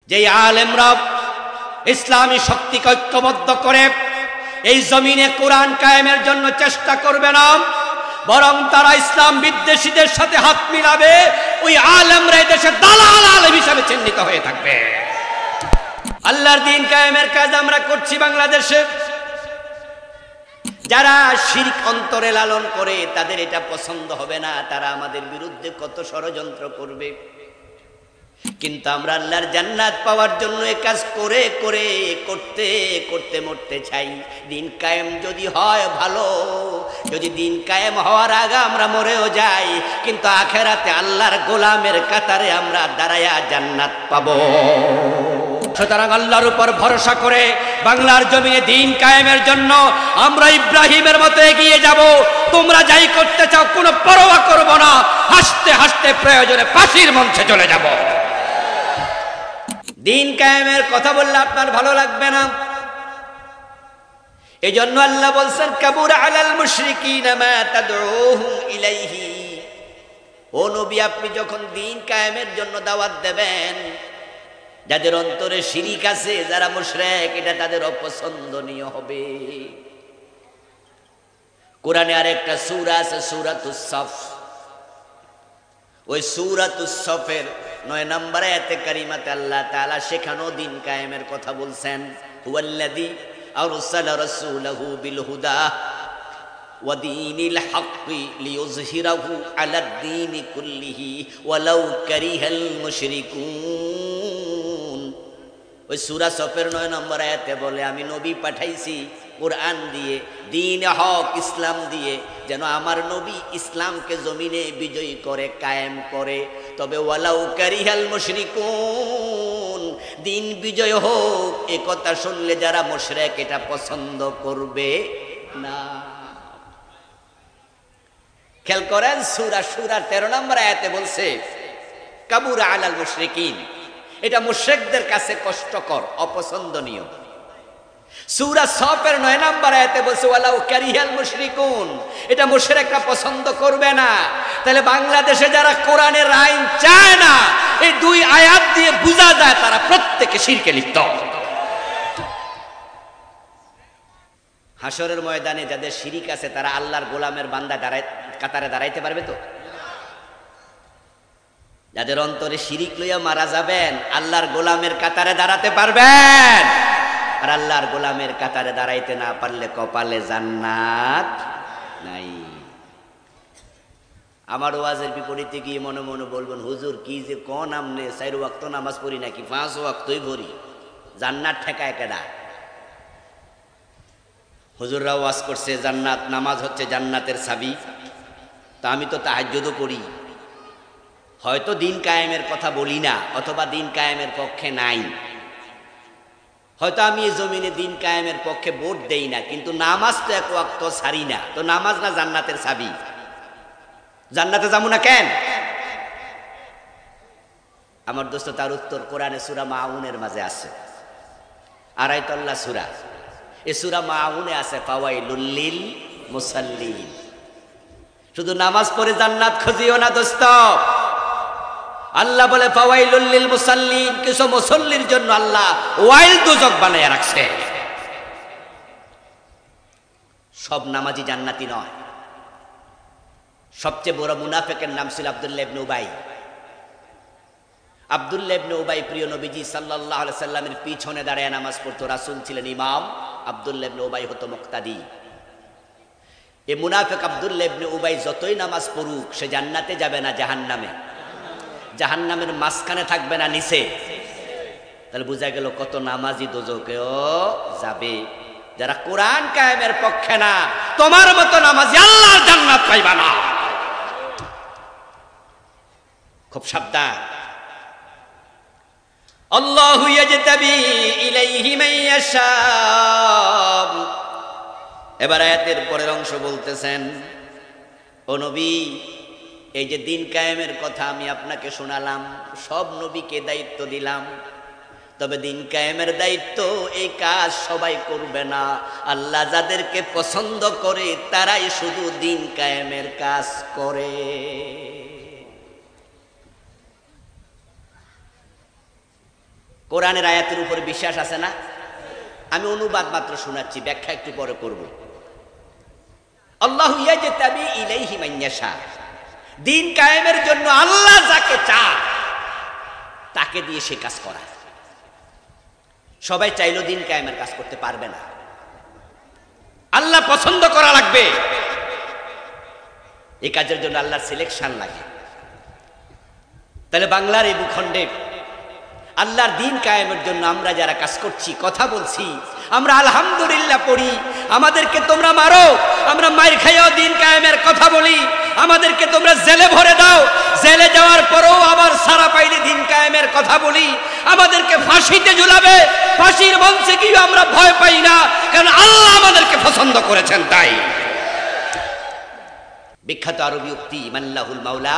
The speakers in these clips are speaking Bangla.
যেই আলেমরা ইসলামী শক্তিকে ঐক্যবদ্ধ করে এই জমিনে কোরআন কায়েমের জন্য চেষ্টা করবে না, বরং তারা ইসলাম বিদ্বেষীদের সাথে হাত মিলাবে, ওই আলেমরা এই দেশে দালাল আলেম হিসাবে চিহ্নিত হয়ে থাকবে। আল্লাহর দ্বীন কায়েমের কাজ আমরা করছি বাংলাদেশে। যারা শিরক অন্তরে লালন করে তাদের এটা পছন্দ হবে না, তারা আমাদের বিরুদ্ধে কত ষড়যন্ত্র করবে, কিন্তু আমরা আল্লাহর জান্নাত পাওয়ার জন্য এই কাজ করে করে করতে করতে মরতে চাই। দিন কায়েম যদি হয় ভালো, যদি দিন কায়েম হওয়ার আগে আমরা মরেও যাই, কিন্তু আখেরাতে আল্লাহর গোলামের কাতারে আমরা দাঁড়ায়া জান্নাত পাবো। সুতরাং আল্লাহর উপর ভরসা করে বাংলার জমিনে দিন কায়েমের জন্য আমরা ইব্রাহিমের মতো এগিয়ে যাব। তোমরা যাই করতে চাও কোনো পরোয়া করব না, হাসতে হাসতে প্রয়োজনে ফাঁসির মঞ্চে চলে যাব। দিন কায়েমের কথা বললে আপনার ভালো লাগবে না, এই জন্য আল্লাহ বলছেন কাবুরা আলাল মুশরিকিনা মা তাদউহুম ইলাইহি। ও নবী, আপনি যখন দিন কায়েমের জন্য দাওয়াত দেবেন, যাদের অন্তরে শিরিক আছে, যারা মুশরিক, এটা তাদের অপছন্দনীয় হবে। কোরআনে আরেকটা সূরা আছে সূরাতুস সফ, ওই সূরাতুস সফের 9 নম্বর আয়াতে কারিমাতে আল্লাহ তাআলা সেখানেও দিন কায়েমের কথা বলছেন। হুয়াল্লাযী আরসালা রাসূলাহু বিল হুদা ওয়া দীনিল হাক্কি লিইয়ুযহিরাহু আলাদ দীনি কুল্লিহি ওয়ালাউ কারিহাল মুশরিকুন। ওই সূরা সফের 9 নম্বর আয়াতে বলে, আমি নবী পাঠাইছি কোরআন দিয়ে, দ্বীন হক ইসলাম দিয়ে, যেন আমার নবী ইসলামকে জমিনে বিজয়ী করে, কায়েম করে। তবে ওয়ালাউ কারিহাল মুশরিকুন, দিন বিজয় হোক এ কথা শুনলে যারা মুশরিক এটা পছন্দ করবে না। খেয়াল করেন, সূরা 13 নম্বর আয়াতে বলছে কাবুরা আলাল মুশরিকিন, এটা মুশরিকদের কাছে কষ্টকর, অপছন্দনীয়। সূরা সফের 9 নম্বর আয়াতে বলছে ওয়ালাউ কারিহাল মুশরিকুন, এটা মুশরিকরা পছন্দ করবে না। তাহলে বাংলাদেশে যারা কোরআনের আইন চায় না, এই 2 আয়াত দিয়ে বোঝা যায় তারা প্রত্যেকে শিরকে লিপ্ত। হাসরের ময়দানে যাদের শিরিক আছে তারা আল্লাহর গোলামের বান্দা কাতারে দাঁড়াইতে পারবে তো? যাদের অন্তরে শিরিক লইয়া মারা যাবেন, আল্লাহর গোলামের কাতারে দাঁড়াতে পারবেন? আর আল্লাহর গোলামের কাতারে দাঁড়াইতে না পারলে কপালে জান্নাত নাই। আমার ওয়াজের বিপরীতে গিয়ে মনে মনে বলবেন, হুজুর কি যে কোন আমনে 4 ওয়াক্ত নামাজ পড়ি নাকি 5 ওয়াক্তই পড়ি, জান্নাত ঠেকায় কেডা? হুজুররা ওয়াজ করছে জান্নাত, নামাজ হচ্ছে জান্নাতের চাবি। তা আমি তো তাহাজ্জুদও করি, হয়তো দিন কায়েমের কথা বলি না, অথবা দিন কায়েমের পক্ষে নাই, হয়তো আমি এই জমিনে দিন কায়েমের পক্ষে ভোট দেই না, কিন্তু নামাজ তো 1 ওয়াক্ত ছাড়ি না। তো নামাজ না জান্নাতের চাবি? জান্নাতে যাবো না কেন? আমার দোস্ত তার উত্তর কোরআনে সূরা মাউনের মাঝে আছে, 2 তল্লা সূরা। এই সূরা মাউনে আছে ফাওয়াইলুল লিল মুসাল্লিন। শুধু নামাজ পড়ে জান্নাত খুঁজিও না দোস্ত, আল্লাহ বলে ফাওয়াইলুল লিল মুসাল্লিন, কিছু মুসল্লির জন্য আল্লাহ ওয়াইল দোজক বানায় রাখছে। সব নামাজি জান্নাতি নয়। সবচেয়ে বড় মুনাফিকের নাম ছিল আব্দুল্লাহ ইবনে উবাই। আব্দুল্লাহ ইবনে উবাই প্রিয় নবীজি সাল্লাল্লাহু আলাইহি সাল্লামের পিছনে দাঁড়িয়ে নামাজ পড়তো, রাসূল ছিলেন ইমাম, আব্দুল্লাহ ইবনে উবাই হতো মুক্তাদি। এই মুনাফিক আব্দুল্লাহ ইবনে উবাই যতই নামাজ পড়ুক সে জান্নাতে যাবে না, জাহান্নামে। জাহান্নামের মাঝখানে থাকবে না, নিচে। তাহলে বোঝা গেল কত নামাজি দোজকেও যাবে। যারা কোরআন কায়েমের পক্ষে না, তোমার মতো নামাজি আল্লাহর জান্নাত পাইবা না। খুব সাবধান। আল্লাহু ইয়াজতাবি ইলাইহি মান ইয়াশা। এবার আয়াতের পরের অংশ বলতেছেন, ও নবী, এই যে দিন কায়েমের কথা আমি আপনাকে শোনালাম, সব নবীকে দায়িত্ব দিলাম, তবে দিন কায়েমের দায়িত্ব এই কাজ সবাই করবে না। আল্লাহ যাদেরকে পছন্দ করে তারাই শুধু দিন কায়েমের কাজ করে। কোরআনের আয়াতের উপরে বিশ্বাস আছে না? আমি অনুবাদ মাত্র শোনাচ্ছি, ব্যাখ্যা একটু পরে করব। আল্লাহু ইয়াজতাবি ইলাইহি মান ইয়াশা, দিন কায়েমের জন্য আল্লাহ যাকে চায় তাকে দিয়ে সে কাজ করায়। সবাই চাইলেও দিন কায়েমের কাজ করতে পারবে না, আল্লাহ পছন্দ করা লাগবে। এই কাজের জন্য আল্লাহর সিলেকশন লাগে। তাহলে বাংলার এই ভূখণ্ডে আল্লাহর দিন কায়েমের জন্য আমরা যারা কাজ করছি, কথা বলছি, আমরা আলহামদুলিল্লাহ পড়ি, আমাদেরকে তোমরা মারো, আমরা মার খাইয়াও দিন কায়েমের কথা বলি, আমাদেরকে তোমরা জেলে ভরে দাও, জেলে যাওয়ার পরেও আবার সারা পাইলে দিন কায়েমের কথা বলি, আমাদেরকে ফাঁসিতে ঝুলাবে, ফাঁসির মঞ্চে গিয়ে আমরা ভয় পাই না, কারণ আল্লাহ আমাদেরকে পছন্দ করেছেন। তাই বিখ্যাত আরবি উক্তি, মাল্লাহুল মাওলা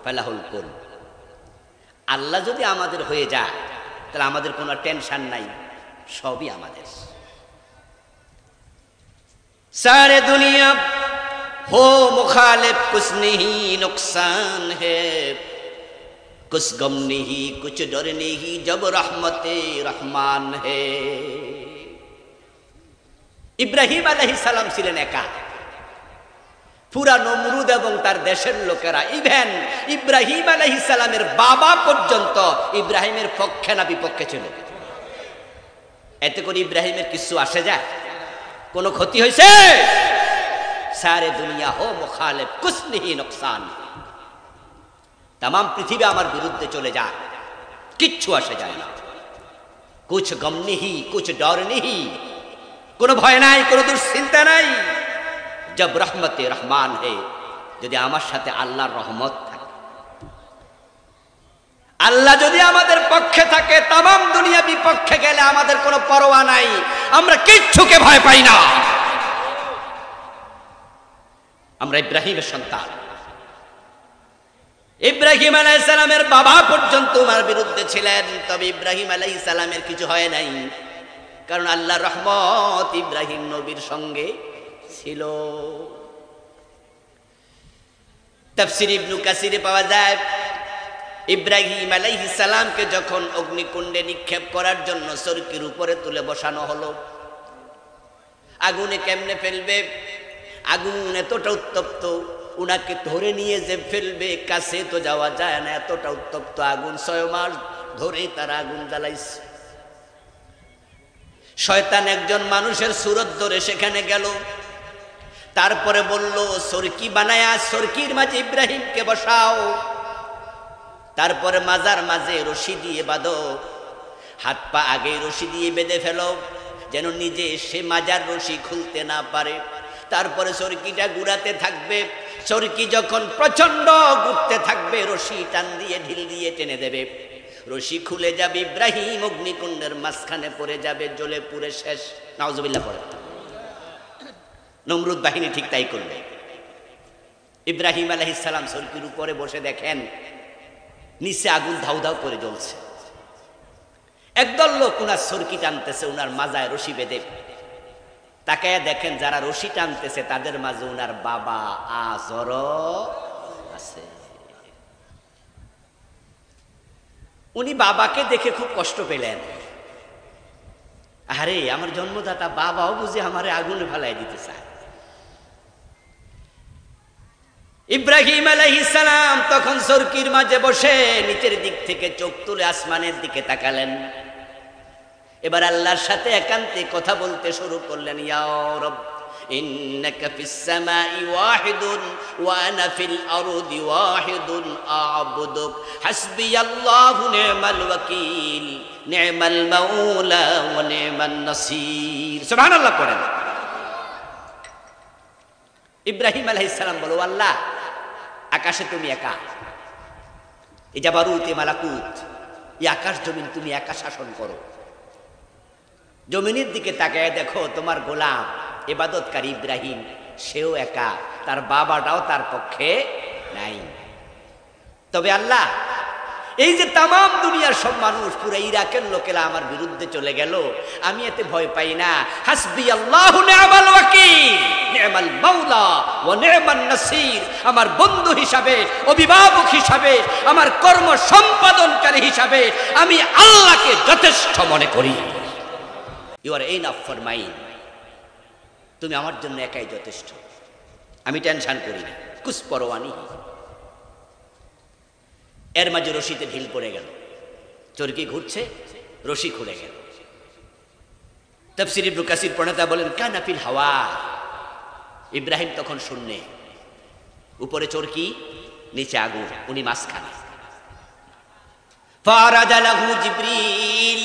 ফালাহুল কুল। আল্লাহ যদি আমাদের হয়ে যায় তাহলে আমাদের কোনো টেনশন নাই, সবই আমাদের। সারে দুনিয়া हो मुखालिफ कुछ नहीं नुकसान है, कुछ गम नहीं कुछ डर नहीं जब रहमते रहमान है। ইব্রাহিম আলাইহিস সালাম ছিলেন একা। পুরা নমরুদ এবং তার দেশের লোকেরা, ইভেন ইব্রাহিম আলাইহিস সালামের বাবা পর্যন্ত ইব্রাহিমের পক্ষে না বিপক্ষে ছিল। এতে করে ইব্রাহিমের কিছু আসে যায়? কোনো ক্ষতি হয়েছে? सारे दुनिया हो मुखालिफ कुछ नहीं नुकसान, तमाम पृथ्वी আমার বিরুদ্ধে চলে যায়, কিচ্ছু আসে যায় না। कुछ गम नहीं कुछ डर नहीं, কোনো ভয় নাই, কোনো দুশ্চিন্তা নাই। जब रहमते रहमान है, যদি আমার সাথে আল্লাহর রহমত থাকে, আল্লাহ যদি আমাদের পক্ষে থাকে, तमाम দুনিয়া বিপক্ষে গেলে আমাদের কোনো পরোয়া নাই, আমরা কিচ্ছুকে ভয় পাই না। আমরা ইব্রাহিমের সন্তান। ইব্রাহিম আলাইহিস সালামের বাবা পর্যন্ত আমার বিরুদ্ধে ছিলেন, তবে ইব্রাহিম আলাইহিস সালামের কিছু হয় নাই, কারণ আল্লাহর রহমত ইব্রাহিম নবীর সঙ্গে ছিল। তাফসীর ইবনে কাসিরে পাওয়া যায়, ইব্রাহিম আলাইহিস সালামকে যখন অগ্নিকুণ্ডে নিক্ষেপ করার জন্য চরকির উপরে তুলে বসানো হলো, আগুনে কেমনে ফেলবে, আগুন এতটা উত্তপ্ত, উনাকে ধরে নিয়ে যে ফেলবে, কাছে তো যাওয়া যায় না, এতটা উত্তপ্ত আগুন। 6 মাস ধরে তারা আগুন জ্বালাইছে। শয়তান একজন মানুষের সুরত ধরে সেখানে গেল, তারপরে বলল সরকি বানায়া সরকির মাঝে ইব্রাহিমকে বসাও, তারপরে মাজার মাঝে রশি দিয়ে বাঁধো, হাত পা আগে রশি দিয়ে বেঁধে ফেলো, যেন নিজে সে মাজার রশি খুলতে না পারে। তারপরে চরকিটা ঘুরাতে থাকবে, চরকি যখন প্রচন্ড ঘুরতে থাকবে, রশি টান দিয়ে ঢিল দিয়ে টেনে দেবে, রশি খুলে যাবে, ইব্রাহিম অগ্নিকুণ্ডের মাঝখানে পড়ে যাবে, জ্বলে পুড়ে শেষ। নাউজুবিল্লাহ পড়ে। নমরুদ বাহিনী ঠিক তাই করবে। ইব্রাহিম আলাইহিস সালাম চরকির উপরে বসে দেখেন নিচে আগুন ধাউ ধাউ করে জ্বলছে। একদল লোক উনার চরকি টানতেছে, উনার মাজায় রশি বেঁধে। তাকায়া দেখেন যারা রশি টানতেছে তাদের মাঝে উনার বাবা আজর আছে। উনি বাবাকে দেখে খুব কষ্ট পেলেন। আরে আমার জন্মদাতা বাবাও বুঝি আমারে আগুনে ফেলাই দিতে চায়। ইব্রাহিম আলাইহিস সালাম তখন চরকির মাঝে বসে নিচের দিক থেকে চোখ তুলে আসমানের দিকে তাকালেন। এবার আল্লাহর সাথে একান্তে কথা বলতে শুরু করলেন, ইয়া রব ইন্নাকা ফিস সামাই ওয়াহিদুন ওয়া আনা ফিল আরদি ওয়াহিদুন আ'বুদুক হাসবিয়াল্লাহু নি'মাল ওয়াকিল নি'মাল মাওলা ওয়া নি'মান নাসির। সুবহানাল্লাহ পড়েন। ইব্রাহিম আলাইহিস সালাম বলো, আল্লাহ আকাশে তুমি একা, এই জাবারুত মালাকুত, এই আকাশ জমিন তুমি একা শাসন করো। জমিনের দিকে তাকায় দেখো তোমার গোলাম ইবাদতকারী ইব্রাহিম, সেও একা, তার বাবাটাও তার পক্ষে নাই। তবে আল্লাহ এই যে তামাম দুনিয়ার সব মানুষ পুরো ইরাকের লোকেরা আমার বিরুদ্ধে চলে গেল, আমি এতে ভয় পাই না। হাসবি আল্লাহু নি'মাল ওয়াকিল নি'মাল মাওলা ওয়া নি'মান নাসির। আমার বন্ধু হিসাবে, অভিভাবক হিসাবে, আমার কর্ম সম্পাদনকারী হিসাবে আমি আল্লাহকে যথেষ্ট মনে করি। You are enough for my. তুমি আমার জন্য একাই যথেষ্ট, আমি টেনশন করি না, কুছ পরোয়া নেই। এর মাঝে রশিতে ঢিল পড়ে গেল, চরকি ঘুরছে, রশি খুলে গেল। তাফসীর ইবনে কাসির প্রণেতা বলেন কানা ফিল হাওয়া। ইব্রাহিম তখন শূন্যে, উপরে চরকি, নিচে আগুন, উনি মাঝখানে। ফারাজা লাহু জিবরিল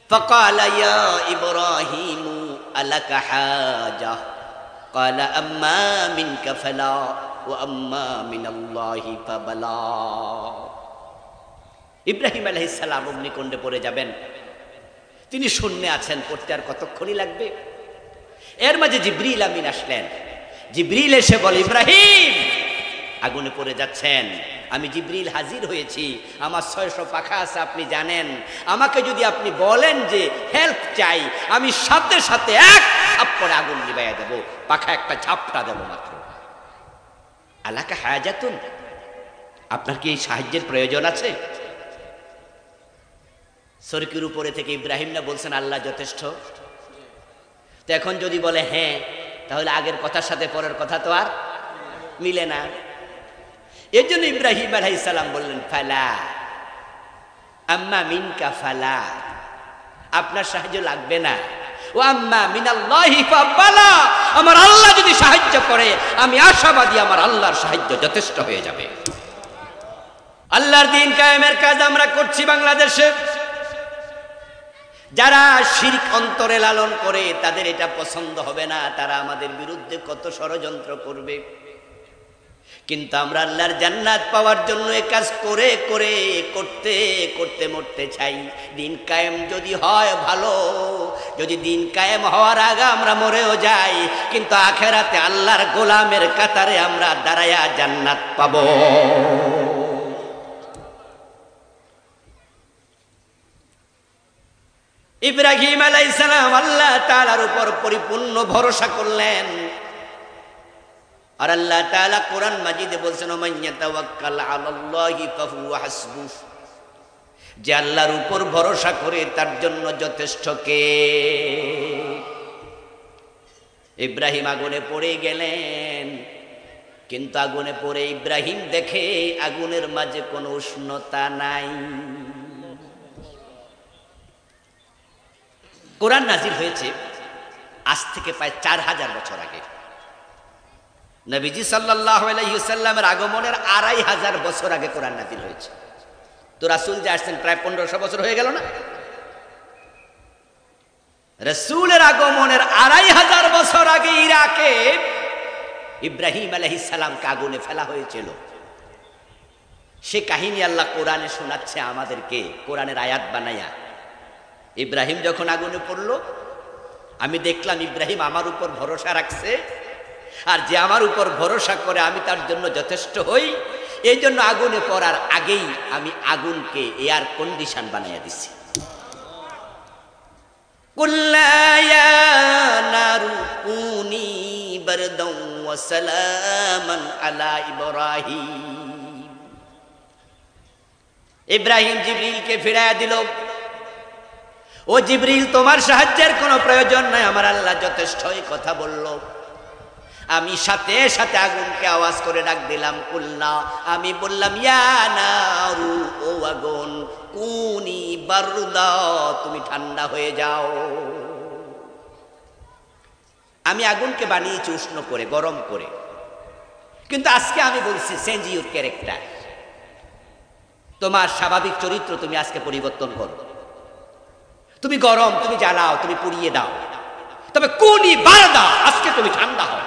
ফাকালা ইয়া ইব্রাহিম আলাকা হাজা ক্বালা আম্মা মিনকা ফালা ওয়া আম্মা মিনাল্লাহি ফাবালা। ইব্রাহিম আলাইহিস সালাম অগ্নিকুণ্ডে পড়ে যাবেন, তিনি শূন্যে আছেন, পড়তে আর কতক্ষণই লাগবে। এর মাঝে জিবরিল আমিন আসলেন। জিবরিল এসে বলে ইব্রাহিম আগুনে পড়ে যাচ্ছেন, আমি জিবরিল হাজির হয়েছি, আমার 600 পাখা আছে আপনি জানেন, আমাকে যদি আপনি বলেন যে হেল্প চাই, আমি সাথে সাথে এক থাপ্পড়ে আগুন নিভাইয়া দেব, পাখা একটা ঝাপটা দেব মাত্র। আলাকা হায়াজাতুন, আপনার কি এই সাহায্যের প্রয়োজন আছে? সরকির উপরে থেকে ইব্রাহিম না বলছেন আল্লাহ যথেষ্ট। তো এখন যদি বলে হ্যাঁ, তাহলে আগের কথার সাথে পরের কথা তো আর মিলে না। এর জন্য ইব্রাহিম আলাইহিস সালাম বললেন ফালা আম্মা মিনকা ফালা, আপনার সাহায্য লাগবে না। ও আম্মা মিনাল্লাহি ফাবালা, আমার আল্লাহ যদি সাহায্য করে আমি আশাবাদী আমার আল্লাহর সাহায্য যথেষ্ট হয়ে যাবে। আল্লাহর দ্বীন কায়েমের কাজ আমরা করছি বাংলাদেশে। যারা শিরক অন্তরে লালন করে তাদের এটা পছন্দ হবে না, তারা আমাদের বিরুদ্ধে কত ষড়যন্ত্র করবে। কিন্তু আমরা আল্লাহর জান্নাত পাওয়ার জন্য এই কাজ করে করে করতে করতে মরতে চাই। দিন কায়েম যদি হয় ভালো, যদি দিন কায়েম হওয়ার আগে আমরা মরেও যাই, কিন্তু আখেরাতে আল্লাহর গোলামের কাতারে আমরা দাঁড়ায়া জান্নাত পাবো। ইব্রাহিম আলাইহিস সালাম আল্লাহ তাআলার উপর পরিপূর্ণ ভরসা করলেন। আর আল্লাহ তাআলা কোরআন মাজিদে বলছেন ওমান ইয়াতাওয়াক্কাল আলাল্লাহি ফাহুয়া হাসবুহ, যে আল্লাহর উপর ভরসা করে তার জন্য যথেষ্ট কে। ইব্রাহিম আগুনে পড়ে গেলেন, কিন্তু আগুনে পড়ে ইব্রাহিম দেখে আগুনের মাঝে কোনো উষ্ণতা নাই। কোরআন নাজিল হয়েছে আজ থেকে প্রায় 4000 বছর আগে। নবীজি সাল্লাল্লাহু আলাইহি ওয়াসাল্লামের আগমনের 2500 বছর আগে কোরআন নাজিল হয়েছে। তো রাসূল যে আসছেন প্রায় 1500 বছর হয়ে গেল না? রাসূলের আগমনের 2500 বছর আগে ইরাকে ইব্রাহিম আলাইহিস সালামকে আগুনে ফেলা হয়েছিল। সে কাহিনী আল্লাহ কোরআনে শোনাচ্ছে আমাদেরকে, কোরআনের আয়াত বানায়া। ইব্রাহিম যখন আগুনে পড়ল, আমি দেখলাম ইব্রাহিম আমার উপর ভরসা রাখছে, আর যে আমার উপর ভরসা করে আমি তার জন্য যথেষ্ট হই। এই জন্য আগুনে পড়ার আগেই আমি আগুনকে এয়ার কন্ডিশন বানাইয়া দিছি। কুল্লা ইয়া নারু কুনি বারদাও ওয়া সালামান আলা ইব্রাহিম। ইব্রাহিম জিবরিলকে ফিরাইয়া দিল, ও জিবরিল তোমার সাহায্যের কোনো প্রয়োজন নাই, আমার আল্লাহ যথেষ্টই কথা বলল। আমি সাথে সাথে আগুনকে আওয়াজ করে ডাক দিলাম, কুল্লা, আমি বললাম ইয়া নারু, ও আগুন, কুনি বারদা, তুমি ঠান্ডা হয়ে যাও। আমি আগুনকে বানিয়েছি উষ্ণ করে, গরম করে, কিন্তু আজকে আমি বলছি চেঞ্জ ইউর ক্যারেক্টার, তোমার স্বাভাবিক চরিত্র তুমি আজকে পরিবর্তন করো। তুমি গরম, তুমি জ্বালাও, তুমি পুড়িয়ে দাও, তবে কুনি বারদা, আজকে তুমি ঠান্ডা হও।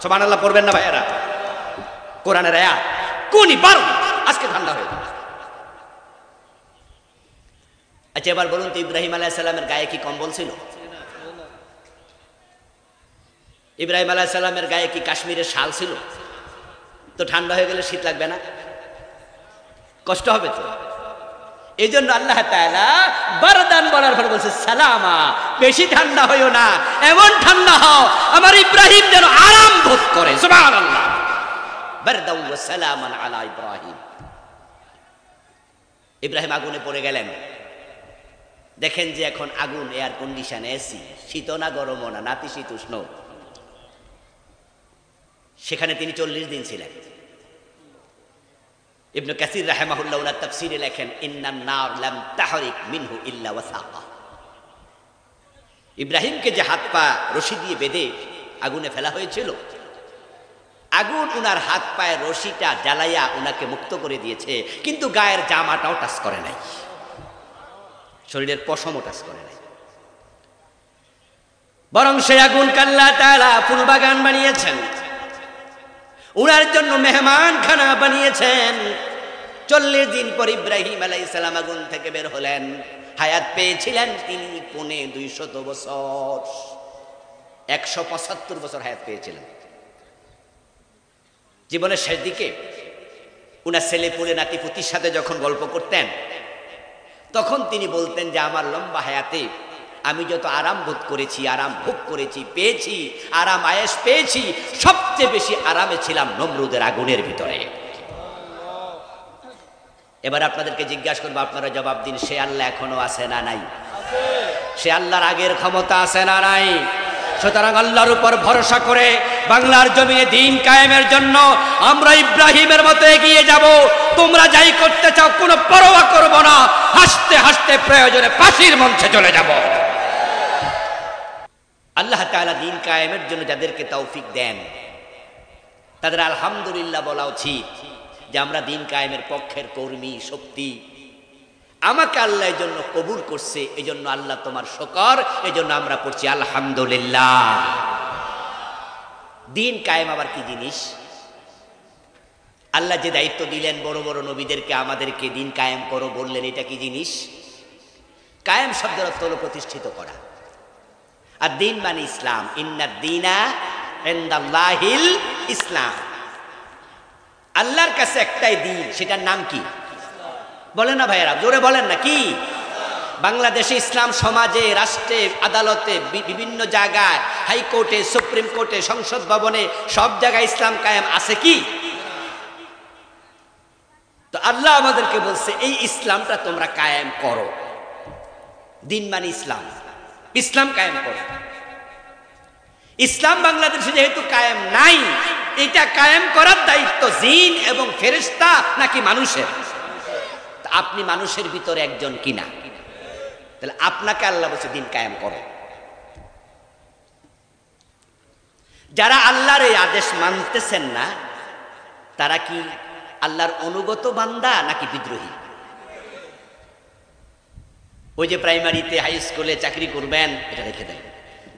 সুবহানাল্লাহ পড়বেন না ভাইয়েরা? কোরআনের আয়াত, কুনি বারদা, আজকে ঠান্ডা হয়ে যাও। আচ্ছা এবার বলুন তো, ইব্রাহিম আলাইহিস সালামের গায়ে কি কম্বল ছিল? ইব্রাহিম আলাইহিস সালামের গায়ে কি কাশ্মীরের শাল ছিল? তো ঠান্ডা হয়ে গেলে শীত লাগবে না? কষ্ট হবে তো। এই জন্য আল্লাহ তাআলা বারদান বলার পর বলছে সালামা, বেশি ঠান্ডা হইও না, এমন ঠান্ডা হও আমার ইব্রাহিম যেন আরাম বোধ করে। সুবহানাল্লাহ, বারদান ওয়া সালামান আলা ইব্রাহিম। ইব্রাহিম আগুনে পড়ে গেলেন। দেখেন যে এখন আগুন, এয়ার কন্ডিশন, এসি, শীত না গরম না, নাতিশীতোষ্ণ। সেখানে তিনি 40 দিন ছিলেন। ইবনে কাসির রাহিমাহুল্লাহ ওনার তাফসীরে লেখেন ইন্নান নার লাম তাহরিক মিনহু ইল্লা ওয়াসাকা। ইব্রাহিমকে যে হাত পা রশি দিয়ে বেঁধে আগুনে ফেলা হয়েছিল, আগুন উনার হাত পায়ের রশিটা জ্বালাইয়া উনাকে মুক্ত করে দিয়েছে, কিন্তু গায়ের জামাটাও টাচ করে নাই, শরীরের পশমও টাচ করে নাই। বরং সেই আগুনকে আল্লাহ তাআলা ফুল বাগান বানিয়েছেন, উনার জন্য মেহমানখানা বানিয়েছেন। 40 দিন পর ইব্রাহিম আলাইহিস সালাম আগুন থেকে বের হলেন। হায়াত পেয়েছিলেন তিনি 250 বছর, 175 বছর হায়াত পেয়েছিলেন। জীবনের শেষ দিকে উনার ছেলে পুলে নাতিপুতির সাথে যখন গল্প করতেন, তখন তিনি বলতেন যে আমার লম্বা হায়াতে আমি যত আরাম বোধ করেছি, আরাম ভোগ করেছি, পেয়েছি, আরাম আয়েশ পেয়েছি, সবচেয়ে বেশি আরামে ছিলাম নমরুদের আগুনের ভিতরে। এবার আপনাদেরকে জিজ্ঞাসা করবো, আপনারা জবাব দিন, সে আল্লাহ এখনো আছে না নাই? সে আল্লাহর আগের ক্ষমতা আছে না নাই? সুতরাং আল্লাহর উপর ভরসা করে বাংলার জমিনে দ্বীন কায়েমের জন্য আমরা ইব্রাহিমের মতো এগিয়ে যাব। তোমরা যাই করতে চাও কোনো পরোয়া করব না, হাসতে হাসতে প্রয়োজনে ফাঁসির মঞ্চে চলে যাব। আল্লাহ তাআলা দ্বীন কায়েমের জন্য যাদেরকে তৌফিক দেন তাদের আলহামদুলিল্লাহ বলা উচিত যে আমরা দ্বীন কায়েমের পক্ষের কর্মী শক্তি। আমাকে আল্লাহ এই জন্য কবুল করছে, এই জন্য আল্লাহ তোমার শুকর, এই জন্য আমরা পড়ছি আলহামদুলিল্লাহ। দ্বীন কায়েম আবার কি জিনিস? আল্লাহ যে দায়িত্ব দিলেন বড় বড় নবীদেরকে, আমাদেরকে দ্বীন কায়েম করো বললেন, এটা কি জিনিস? কায়েম শব্দের অর্থ হলো প্রতিষ্ঠিত করা। আর দ্বীন মানে ইসলাম। ইন্নাদ দীনা ইনদাল্লাহিল ইসলাম। আল্লাহর কাছে একটাই দ্বীন, সেটার নাম কি? বলেন না ভাইয়েরা, জোরে বলেন না। কি? বাংলাদেশে ইসলাম সমাজে, রাষ্ট্রে, আদালতে, বিভিন্ন জায়গায়, হাইকোর্টে, সুপ্রিম কোর্টে, সংসদ ভবনে, সব জায়গায় ইসলাম কায়েম আছে কি? তো আল্লাহ আমাদেরকে বলছে এই ইসলামটা তোমরা কায়েম করো। দ্বীন মানে ইসলাম, ইসলাম কায়েম করো। ইসলাম বাংলাদেশে যেহেতু কায়েম নাই, এটা কায়েম করার দায়িত্ব জিন এবং ফেরেশতা নাকি মানুষের? আপনি মানুষের ভিতরে একজন কিনা, তাহলে আপনাকে আল্লাহ বলছে দ্বীন কায়েম করো। যারা আল্লাহর এই আদেশ মানতেছেন না, তারা কি আল্লাহর অনুগত বান্দা নাকি বিদ্রোহী? ওই যে প্রাইমারিতে, হাই স্কুলে চাকরি করবেন, এটা রেখে দেন,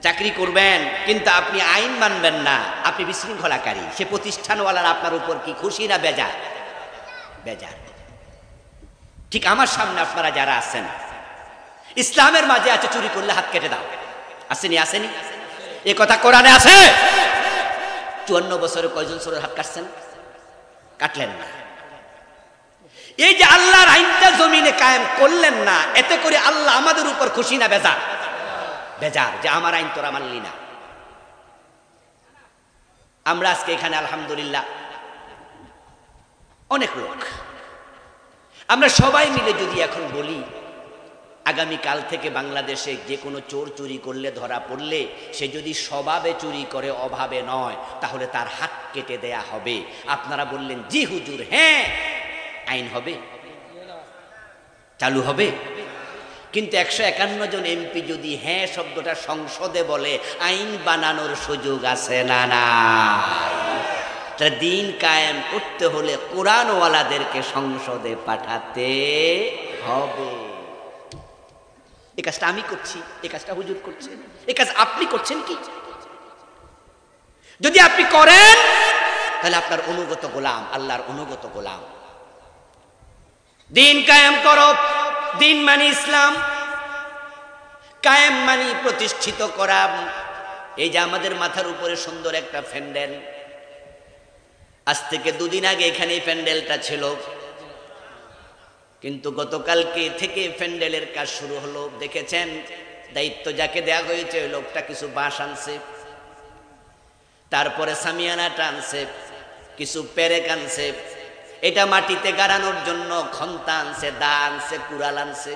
চাকরি করবেন কিন্তু আপনি আইন মানবেন না, আপনি বিশৃঙ্খলাকারী। সে প্রতিষ্ঠানওয়ালার আপনার উপর কি খুশি না বেজার? বেজার। ঠিক আমার সামনে আপনারা যারা আছেন, ইসলামের মাঝে আছে চুরি করলে হাত কেটে দাও, আসেনি? আসেনি? এ কথা কোরআনে আছে? 54 বছরে কয়জন চোরের হাত কাটছেন? কাটলেন না। এই যে আল্লাহর আইনটা জমিনে কায়েম করলেন না, এতে করে আল্লাহ আমাদের উপর খুশি না বেজার? বেজার, যে আমার আইন তোরা মানলি না। আমরা আজকে এখানে আলহামদুলিল্লাহ অনেক লোক, আমরা সবাই মিলে যদি এখন বলি আগামীকাল থেকে বাংলাদেশে যে কোনো চোর চুরি করলে, ধরা পড়লে, সে যদি স্বভাবে চুরি করে, অভাবে নয়, তাহলে তার হাত কেটে দেয়া হবে। আপনারা বললেন জি হুজুর, হ্যাঁ, আইন হবে, চালু হবে। কিন্তু 151 জন এমপি যদি হ্যাঁ শব্দটা সংসদে বলে, আইন বানানোর সুযোগ আছে না নাই? তাহলে দ্বীন কায়েম করতে হলে কোরআনওয়ালাদেরকে সংসদে পাঠাতে হবে। এই কাজটা আমি করছি, এই কাজটা হুজুর করছেন, এই কাজ আপনি করছেন কি? যদি আপনি করেন তাহলে আপনার অনুগত গোলাম, আল্লাহর অনুগত গোলাম। দ্বীন কায়েম করো। দ্বীন মানে ইসলাম, কায়েম মানে প্রতিষ্ঠিত করা। এই যে আমাদের মাথার উপরে সুন্দর একটা প্যান্ডেল, আজ থেকে 2 দিন আগে এখানে এই প্যান্ডেলটা ছিল। কিন্তু গতকালকে থেকে প্যান্ডেলের কাজ শুরু হলো। দেখেছেন, দায়িত্ব যাকে দেয়া হয়েছে ওই লোকটা কিছু বাঁশ আনছে, তারপরে সামিয়ানাটা আনছে, কিছু পেরেক আনছে, এটা মাটিতে গাড়ানোর জন্য খন্তা আনছে, দা আনছে, কুড়াল আনছে,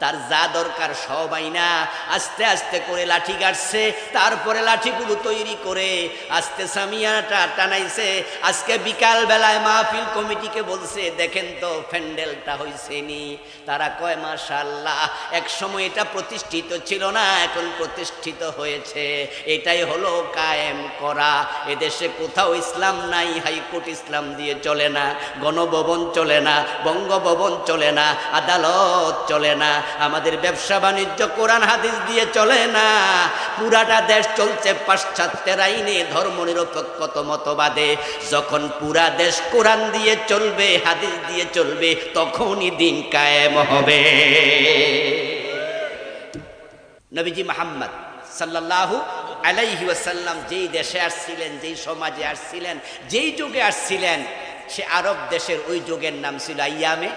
তার যা দরকার সব আইনা আস্তে আস্তে করে লাঠি গাড়ছে, তারপরে লাঠিগুলো তৈরি করে আস্তে সামিয়ানাটা টানাইছে। আজকে বিকাল বেলায় মাহফিল কমিটিকে বলছে, দেখেন তো প্যান্ডেলটা হইছে নি? তারা কয় মাশাআল্লাহ, এক সময় এটা প্রতিষ্ঠিত ছিল না, এখন প্রতিষ্ঠিত হয়েছে। এটাই হলো কায়েম করা। এদেশে কোথাও ইসলাম নাই, হাইকোর্ট ইসলাম দিয়ে চলে না, গণভবন চলে না, বঙ্গভবন চলে না, আদালত চলে না, আমাদের ব্যবসা বাণিজ্য কোরআন হাদিস দিয়ে চলে না। পুরাটা দেশ চলছে পাশ্চাত্যের আইনে, ধর্মনিরপেক্ষ মতবাদে। যখন পুরা দেশ কোরআন দিয়ে চলবে, হাদিস দিয়ে চলবে, তখনই দিন কায়েম হবে। নবীজি মুহাম্মদ সাল্লাল্লাহু আলাইহি ওয়াসাল্লাম যেই দেশে আসছিলেন, যেই সমাজে আসছিলেন, যেই যুগে আসছিলেন, সে আরব দেশের ওই যুগের নাম ছিল আইয়ামে।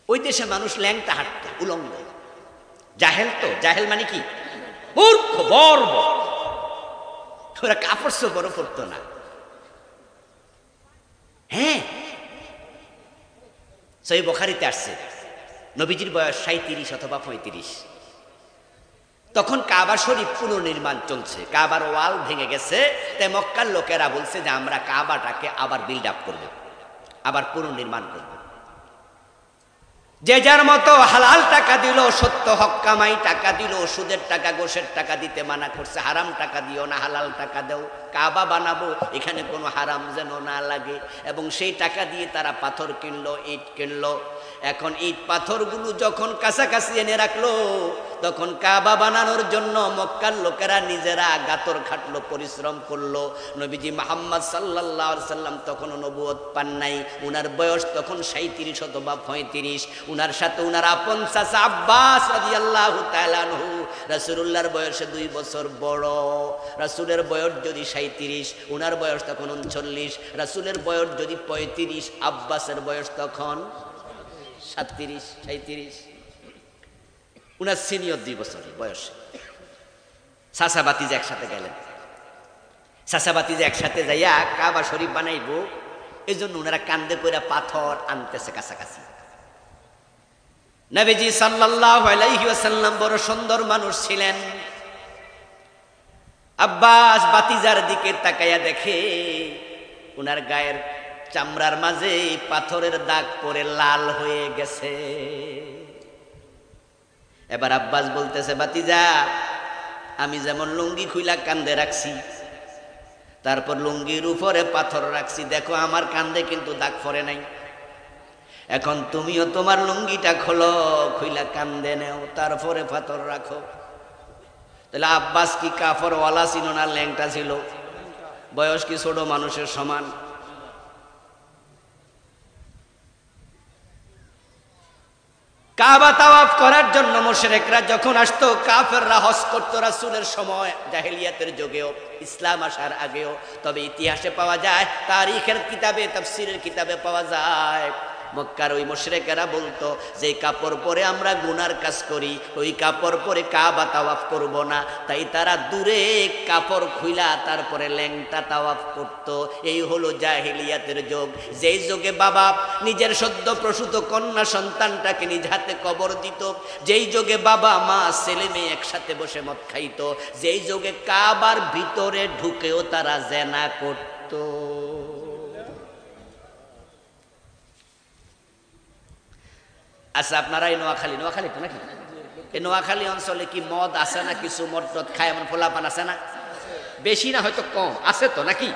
ওই দেশে মানুষ ল্যাংটা হাঁটতো, উলঙ্গ। জাহেল তো, জাহেল মানে কি? মূর্খ, বর্ব। ওরা কাপড় চোপড়ও পরতো না। হ্যাঁ, সহিহ বুখারীতে আসছে, নবীজির বয়স 37 অথবা 35। তখন কাবা শরীফ পুনর্নির্মাণ চলছে, কাবার ওয়াল ভেঙে গেছে। তাই মক্কার লোকেরা বলছে যে আমরা কাবাটাকে আবার বিল্ড আপ করবো, আবার পুনর্নির্মাণ করবো। যে যার মতো হালাল টাকা দিল, সত্য হক কামাই টাকা দিল, সুদের টাকা গোশের টাকা দিতে মানা করছে। হারাম টাকা দিও না, হালাল টাকা দাও, কাবা বানাবো, এখানে কোনো হারাম যেন না লাগে। এবং সেই টাকা দিয়ে তারা পাথর কিনলো, ইট কিনলো। এখন ইট পাথরগুলো যখন কাছাকাছি এনে রাখলো, তখন কাবা বানানোর জন্য মক্কার লোকেরা নিজেরা গাতর খাটলো, পরিশ্রম করলো। নবীজি মুহাম্মদ সাল্লাল্লাহু আলাইহি সাল্লাম তখনও নবুয়ত পান নাই। উনার বয়স তখন 37 অথবা 35। উনার সাথে উনার আপন চাচা আব্বাস রাদিয়াল্লাহু তাআলা আনহু রাসূলুল্লাহর বয়সে 2 বছর বড়। রাসূলের বয়স যদি 37, উনার বয়স তখন 39। রাসূলের বয়স যদি 35, আব্বাসের বয়স তখন 37। উনার সিনিয়র 2 বছর বয়সে। চাচা ভাতিজা একসাথে গেলেন। চাচা ভাতিজা একসাথে যাইয়া কাবা শরীফ বানাইবো, এই জন্য ওনারা কান্দে করে পাথর আনতেছে কাছাকাছি। নবীজি সাল্লাল্লাহু আলাইহি ওয়াসাল্লাম বড় সুন্দর মানুষ ছিলেন। আব্বাস ভাতিজার দিকে তাকাইয়া দেখে ওনার গায়ের চামড়ার মাঝে পাথরের দাগ পড়ে লাল হয়ে গেছে। এবার আব্বাস বলতেছে, ভাতিজা, আমি যেমন লুঙ্গি খুইলা কান্দে রাখছি, তারপর লুঙ্গির উপরে পাথর রাখছি, দেখো আমার কান্দে কিন্তু দাগ পড়ে নাই। এখন তুমিও তোমার লুঙ্গিটা খোলো, খুইলা কান্দে নেও, তারপরে পাথর রাখো। তাহলে আব্বাস কি কাফরওয়ালা ছিল না ল্যাংটা ছিল? বয়স কি ছোট মানুষের সমান? কাবা তাওয়াফ করার জন্য মুশরিকরা যখন আসতো, কাফেররা হজ করতো রাসূলের সময়, জাহেলিয়াতের যুগেও, ইসলাম আসার আগেও। তবে ইতিহাসে পাওয়া যায়, তারিখের কিতাবে, তাফসীরের কিতাবে পাওয়া যায়, মক্কার ওই মুশরিকেরা বলতো যে কাপড় পরে আমরা গুনার কাজ করি, ওই কাপড় পরে কাবা তাওয়াফ করব না। তাই তারা দূরে কাপড় খুইলা তারপরে ল্যাংটা তাওয়াফ করত। এই হলো জাহেলিয়াতের যুগ। যেই যুগে বাবা নিজের সদ্য প্রসূত কন্যা সন্তানটাকে নিজ হাতে কবর দিত, যেই যুগে বাবা মা ছেলে মেয়ে একসাথে বসে মদ খাইত, যেই যুগে কাবার ভিতরে ঢুকেও তারা জেনা করত। আচ্ছা, আপনারা এই নোয়াখালী তো নাকি? এই নোয়াখালী অঞ্চলে কি মদ আছে না? কিছু মদ টদ খায় এমন পোলাপান আছে না? বেশি না, হয়তো কম আছে তো নাকি?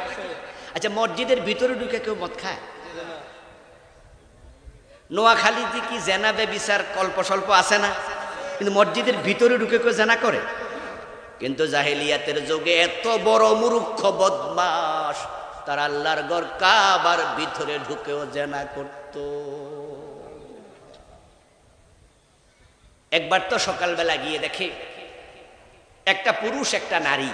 আচ্ছা, মসজিদের ভিতরে ঢুকে কেউ মদ খায়? নোয়াখালীতে কি জেনা বেবিচার কল্প স্বল্প আছে না? কিন্তু মসজিদের ভিতরে ঢুকে কেউ জেনা করে? কিন্তু জাহেলিয়াতের যুগে এত বড় মূর্খ বদমাশ, তারা আল্লাহর ঘর কাবার ভিতরে ঢুকেও জেনা করত। একবার তো সকালবেলা গিয়ে দেখে একটা পুরুষ একটা নারী,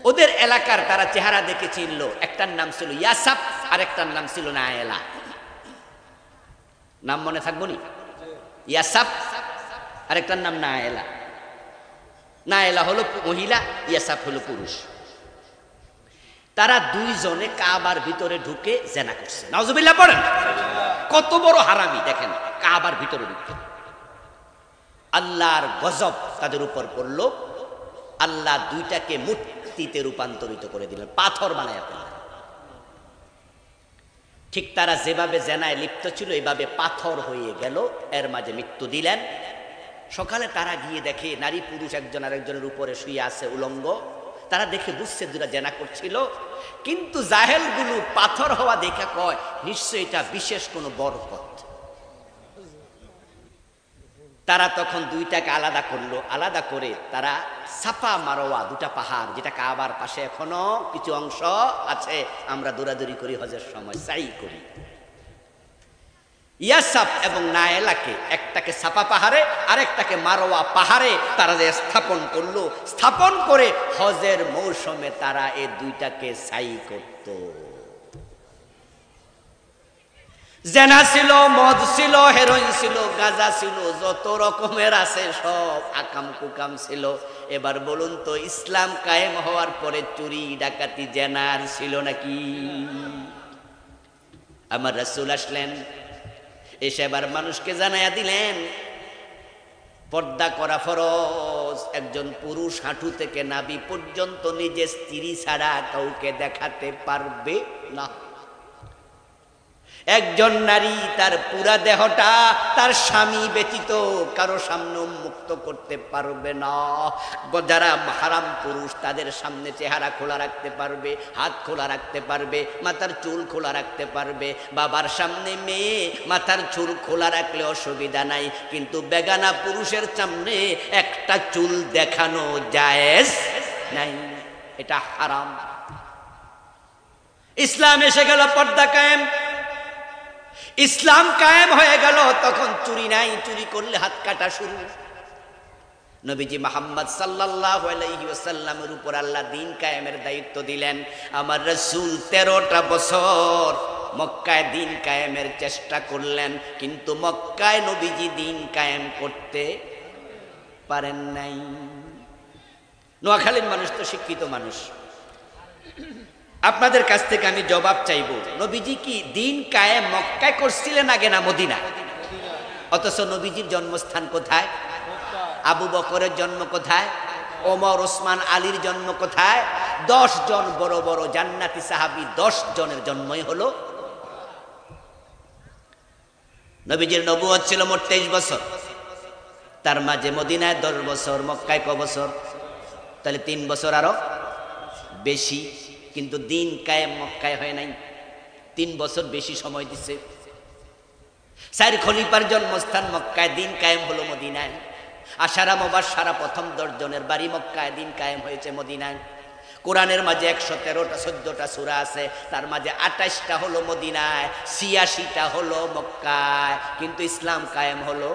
ওদের এলাকার তারা চেহারা দেখে চিনল। একটার নাম ছিল ইয়াসাব আরেকটার নাম ছিল নায়েলা। নাম মনে থাকবো নি? ইয়াসাফ, আরেকটার নাম নায়েলা। নায়েলা হলো মহিলা, ইয়াসাফ হলো পুরুষ। তারা দুইজনে কাবার ভিতরে ঢুকে জেনা করছে। নাউজুবিল্লাহ পড়েন। কত বড় হারামি দেখেন, কাবার ভিতরে ঢুকে। আল্লাহর গজব তাদের উপর পড়ল। আল্লাহ দুইটাকে মূর্তিতে রূপান্তরিত করে দিলেন, পাথর বানায় ফেললেন। ঠিক তারা যেভাবে জেনায় লিপ্ত ছিল এইভাবে পাথর হয়ে গেল, এর মাঝে মৃত্যু দিলেন। সকালে তারা গিয়ে দেখে নারী পুরুষ একজন আরেকজনের উপরে শুয়ে আছে উলঙ্গ। তারা দেখে বুঝছে দুরা জেনা করছিল, কিন্তু জাহেলগুলো পাথর হওয়া দেখা কয় নিশ্চয়ই এটা বিশেষ কোনো বরকত। তারা তখন দুইটাকে আলাদা করলো। আলাদা করে তারা সাফা মারোয়া, দুটা পাহাড়, যেটা কাবার পাশে এখনো কিছু অংশ আছে, আমরা দৌড়াদৌড়ি করি হজের সময়, সাই করি। ইয়াসাফ এবং নায়েলাকে, একটাকে সাফা পাহাড়ে আরেকটাকে মারোয়া পাহাড়ে তারা যে স্থাপন করলো, স্থাপন করে হজের মৌসুমে তারা এই দুইটাকে সাই করত। জেনা ছিল, মদ ছিল, হেরোইন ছিল, গাঁজা ছিল, যত রকমের আছে সব আকাম কুকাম ছিল। এবার বলুন তো, ইসলাম কায়েম হওয়ার পরে চুরি ডাকাতি জেনার ছিল নাকি? আমার রাসূল আসলেন, এসে এবার মানুষকে জানাইয়া দিলেন পর্দা করা ফরজ। একজন পুরুষ হাঁটু থেকে নাভি পর্যন্ত নিজের স্ত্রী ছাড়া কাউকে দেখাতে পারবে না। একজন নারী তার পুরা দেহটা তার স্বামী ব্যতীত কারো সামনে উন্মুক্ত করতে পারবে না। যারা হারাম পুরুষ তাদের সামনে চেহারা খোলা রাখতে পারবে, হাত খোলা রাখতে পারবে, মাথার চুল খোলা রাখতে পারবে। বাবার সামনে মেয়ে মাথার চুল খোলা রাখলে অসুবিধা নাই, কিন্তু বেগানা পুরুষের সামনে একটা চুল দেখানো জায়েজ নাই, এটা হারাম। ইসলাম এসে গেল, পর্দা কায়েম। ইসলাম কায়েম হয়ে গেল, তখন চুরি নাই, চুরি করলে হাত কাটা শুরু। নবীজি মুহাম্মদ সাল্লাল্লাহু আলাইহি ওয়াসাল্লামের উপর আল্লাহ দ্বীন কায়েমের দায়িত্ব দিলেন। আমার রাসূল 13টা বছর মক্কায় দ্বীন কায়েমের চেষ্টা করলেন, কিন্তু মক্কায় নবীজি দ্বীন কায়েম করতে পারেন নাই। নোয়াখালীর মানুষ তো শিক্ষিত মানুষ, আপনাদের কাছ থেকে আমি জবাব চাইব, নবীজি কি দ্বীন কায়েম মক্কায় করছিলেন আগে না মদিনায়? অথচ নবীজির জন্মস্থান কোথায়? আবু বকরের জন্ম কোথায়? ওমর, ওসমান, আলীর জন্ম কোথায়? 10 জন বড় বড় জান্নাতি সাহাবী, 10 জনের জন্মই হলো। নবীজির নবুয়ত ছিল মোট 23 বছর, তার মাঝে মদিনায় 10 বছর, মক্কায় ক বছর? তাহলে 3 বছর আরো বেশি। কিন্তু দ্বীন কায়েম মক্কায় হয় নাই, 3 বছর বেশি সময় দিছে। 4 খলিফার জন্মস্থান মক্কায়, দ্বীন কায়েম হলো মদিনায়। আশারা মুবাশশারা প্রথম 10 জনের বাড়ি মক্কায়, দ্বীন কায়েম হয়েছে মদিনায়। কোরআনের মাঝে 113টা 14টা সূরা আছে, তার মাঝে 28টা হলো মদিনায়, 86টা হলো মক্কায়, কিন্তু ইসলাম কায়েম হলো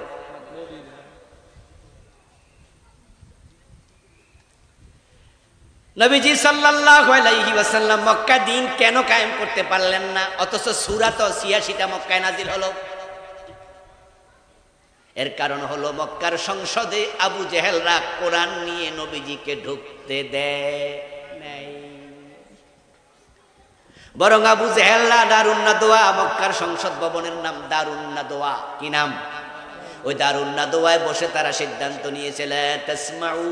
নবীজি সাল্লাল্লাহু আলাইহি ওয়াসাল্লাম মক্কা দ্বীন কেন কায়েম করতে পারলেন না? অথচ সূরা তো 86টা মক্কায় নাজিল হলো। এর কারণ হলো মক্কার সংসদে আবু জেহেলরা কোরআন নিয়ে নবীজিকে ঢুকতে দেয় নাই। বরং আবু জেহেলরা দারুন নাদওয়া, মক্কার সংসদ ভবনের নাম দারুন নাদওয়া। কি নাম? ওই দারুন নাদওয়ায় বসে তারা সিদ্ধান্ত নিয়েছিল, তাসমাউ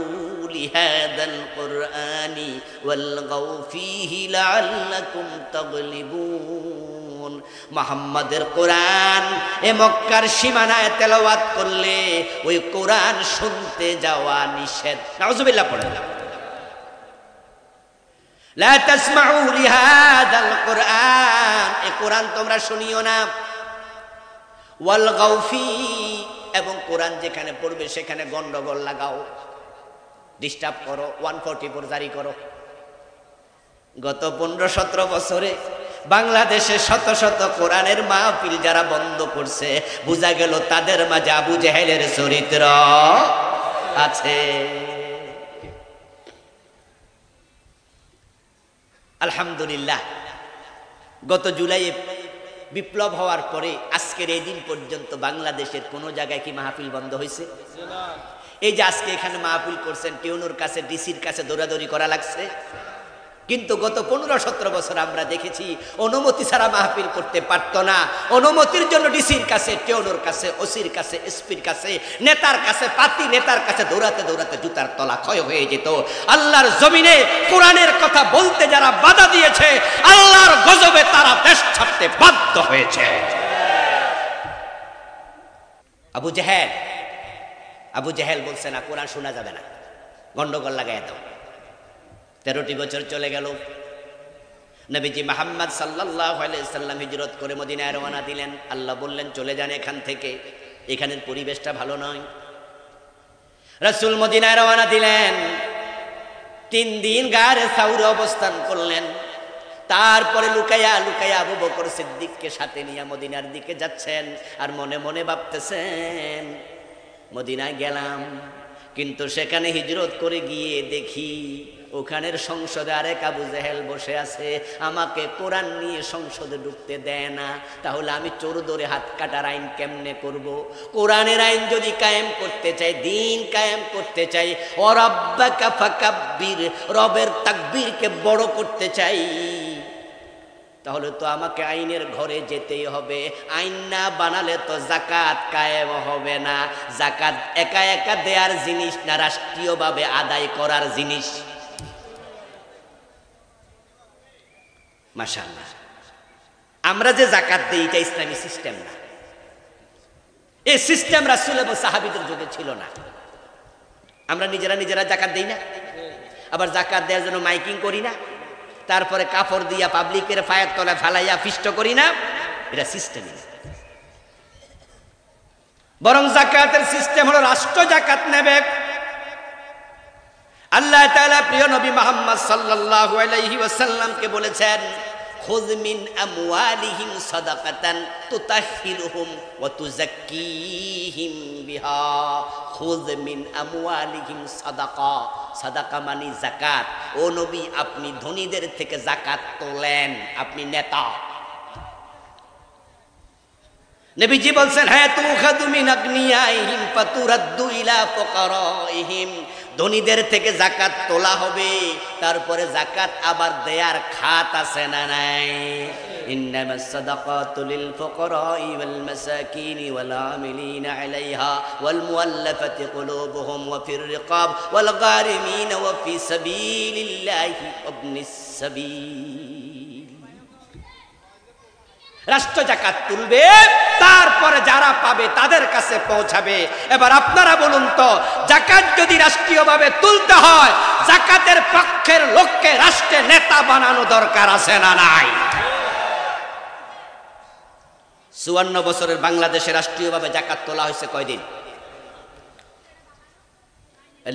লিহাদাল কুরআনি ওয়ালগাউ ফীহি লাআল্লাকুম তাগলিবুন। মুহাম্মাদের কোরআন এ মক্কার সীমানায় তেলাওয়াত করলে ওই কোরআন শুনতে যাওয়া নিষেধ। নাউজুবিল্লাহ পড়েন। লা তাসমাউ লিহাদাল কুরআন, এই কোরআন তোমরা শুনিও না। ওয়ালগাউ ফীহি, এবং কোরআন যেখানে পড়বে সেখানে গন্ডগোল লাগাও, ডিস্টার্ব করো, 144 জারি করো। গত 15-17 বছরে বাংলাদেশে শত শত কোরআনের মাহফিল যারা বন্ধ করছে, বোঝা গেল তাদের মাঝে আবু জেহেলের চরিত্র আছে। আলহামদুলিল্লাহ, গত জুলাইয়ে বিপ্লব হওয়ার পরে আজকের এই দিন পর্যন্ত বাংলাদেশের কোনো জায়গায় কি মাহফিল বন্ধ হয়েছে? এই যে আজকে এখানে মাহফিল করছেন, টিউনুর কাছে ডিসির কাছে দৌড়াদৌড়ি করা লাগছে। কিন্তু গত 15-17 বছর আমরা দেখেছি অনুমতি ছাড়া মাহফিল করতে পারতো না। অনুমতির জন্য ডিসির কাছে, টিউনুর কাছে, ওসির কাছে, এসপির কাছে, নেতার কাছে, পাতি নেতার কাছে দৌড়াতে দৌড়াতে জুতার তলা ক্ষয় হয়ে যেত। আল্লাহর জমিনে কোরআনের কথা বলতে যারা বাধা দিয়েছে, আল্লাহর গজবে তারা দেশ ছাড়তে বাধ্য হয়েছে। আবু জেহেল বলছে না কোরআন শোনা যাবে না, গন্ডগোল লাগাই দাও। 13টি বছর চলে গেল। নবীজি মুহাম্মদ সাল্লাল্লাহু আলাইহি সাল্লাম হিজরত করে মদিনায় রওনা দিলেন। আল্লাহ বললেন চলে যান এখান থেকে, এখানের পরিবেশটা ভালো নয়। রাসূল মদিনায় রওনা দিলেন। 3 দিন গারে সাউরে অবস্থান করলেন। তারপরে লুকাইয়া লুকাইয়া আবু বকর সিদ্দিককে সাথে নিয়ে মদিনার দিকে যাচ্ছেন, আর মনে মনে ভাবতেছেন মদিনায় গেলাম, কিন্তু সেখানে হিজরত করে গিয়ে দেখি ওখানের সংসদে আরেক আবু জেহেল বসে আছে, আমাকে কোরআন নিয়ে সংসদে ঢুকতে দেয় না। তাহলে আমি চোর ধরে হাত কাটার আইন কেমনে করব? কোরআনের আইন যদি কায়েম করতে চাই, দিন কায়েম করতে চাই, ও রাব্বাকা ফাকাব্বির, রবের তাকবীরকে বড় করতে চাই, তাহলে তো আমাকে আইনের ঘরে যেতেই হবে। আইন না বানালে তো জাকাত কায়েম হবে না। জাকাত একা একা দেয়ার জিনিস না, রাষ্ট্রীয়ভাবে আদায় করার জিনিস। মাশাআল্লাহ, আমরা যে জাকাত দেই এটা ইসলামী সিস্টেম না। এই সিস্টেম রাসূল এবং সাহাবীদের যুগে ছিল না। আমরা নিজেরা জাকাত দেই না, আবার জাকাত দেওয়ার জন্য মাইকিং করি না, তারপরে কাপড় দিয়া পাবলিকের পায়ের তলায় ফালাইয়া ফিষ্ট করি না। এটা সিস্টেম না। বরং জাকাতের সিস্টেম হলো রাষ্ট্র জাকাত নেবে। আল্লাহ তাআলা প্রিয় নবী মুহাম্মদ সাল্লাল্লাহু আলাইহি ওয়াসাল্লামকে বলেছেন, খুয মিন আমওয়ালিহিম সাদাকাতান তুতাহহিরুহুম ওয়া তুযাক্কিহিম বিহা। খুয মিন আমওয়ালিহিম সাদাকা, সাদাকা মানে যাকাত। ও নবী, আপনি ধনীদের থেকে যাকাত তোলেন, আপনি নেতা। নবীজি বলছেন, হ্যাঁ, তুখাযু মিন আগনিয়াইহিম ফাতুরাদ্দু ইলা ফুকারাইহিম। ধনীদের থেকে যাকাত তোলা হবে, তারপরে যাকাত আবার দেয়ার খাত আছে না নাই? ইন্নামাস সাদাকাতু লিল ফুকারাই ওয়াল মাসাকিনি ওয়াল আমিলিনা আলাইহা ওয়াল মুআল্লাফাতি কুলুবুহুম ওয়া ফির রিকাব ওয়াল গারিমিন ওয়া ফি সাবিলিল্লাহি ইবনিস সাবিল। রাষ্ট্র জাকাত তুলবে, তারপরে যারা পাবে তাদের কাছে পৌঁছাবে। এবার আপনারা বলুন তো, জাকাত যদি রাষ্ট্রীয়ভাবে তুলতে হয়, জাকাতের পক্ষের লোককে রাষ্ট্রের নেতা বানানো দরকার আছে না নাই? 54 বছরের বাংলাদেশে রাষ্ট্রীয়ভাবে জাকাত তোলা হয়েছে কয়দিন?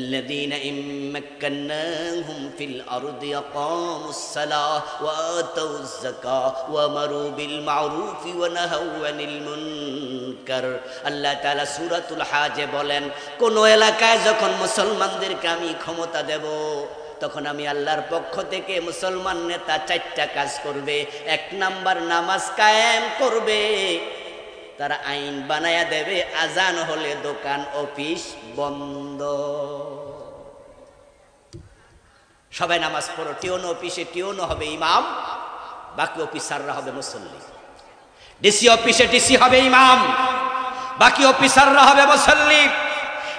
الذين إن مكناهم في الأرض أقاموا الصلاة وآتوا الزكاة وأمروا بالمعروف ونهوا عن المنكر। আল্লাহ তাআলা সূরাতুল হাজে বলেন, কোন এলাকায় যখন মুসলমানদেরকে আমি ক্ষমতা দেব, তখন আমি আল্লাহর পক্ষ থেকে মুসলমান নেতা 4টা কাজ করবে। 1 নাম্বার, নামাজ কায়েম করবে। তারা আইন বানায়া দেবে, আজান হলে দোকান অফিস বন্ধ, সবাই নামাজ পড়ো। টিউন অফিসে টিউন হবে ইমাম, বাকি অফিসাররা হবে মুসল্লি। ডিসি অফিসে ডিসি হবে ইমাম, বাকি অফিসাররা হবে মুসল্লি।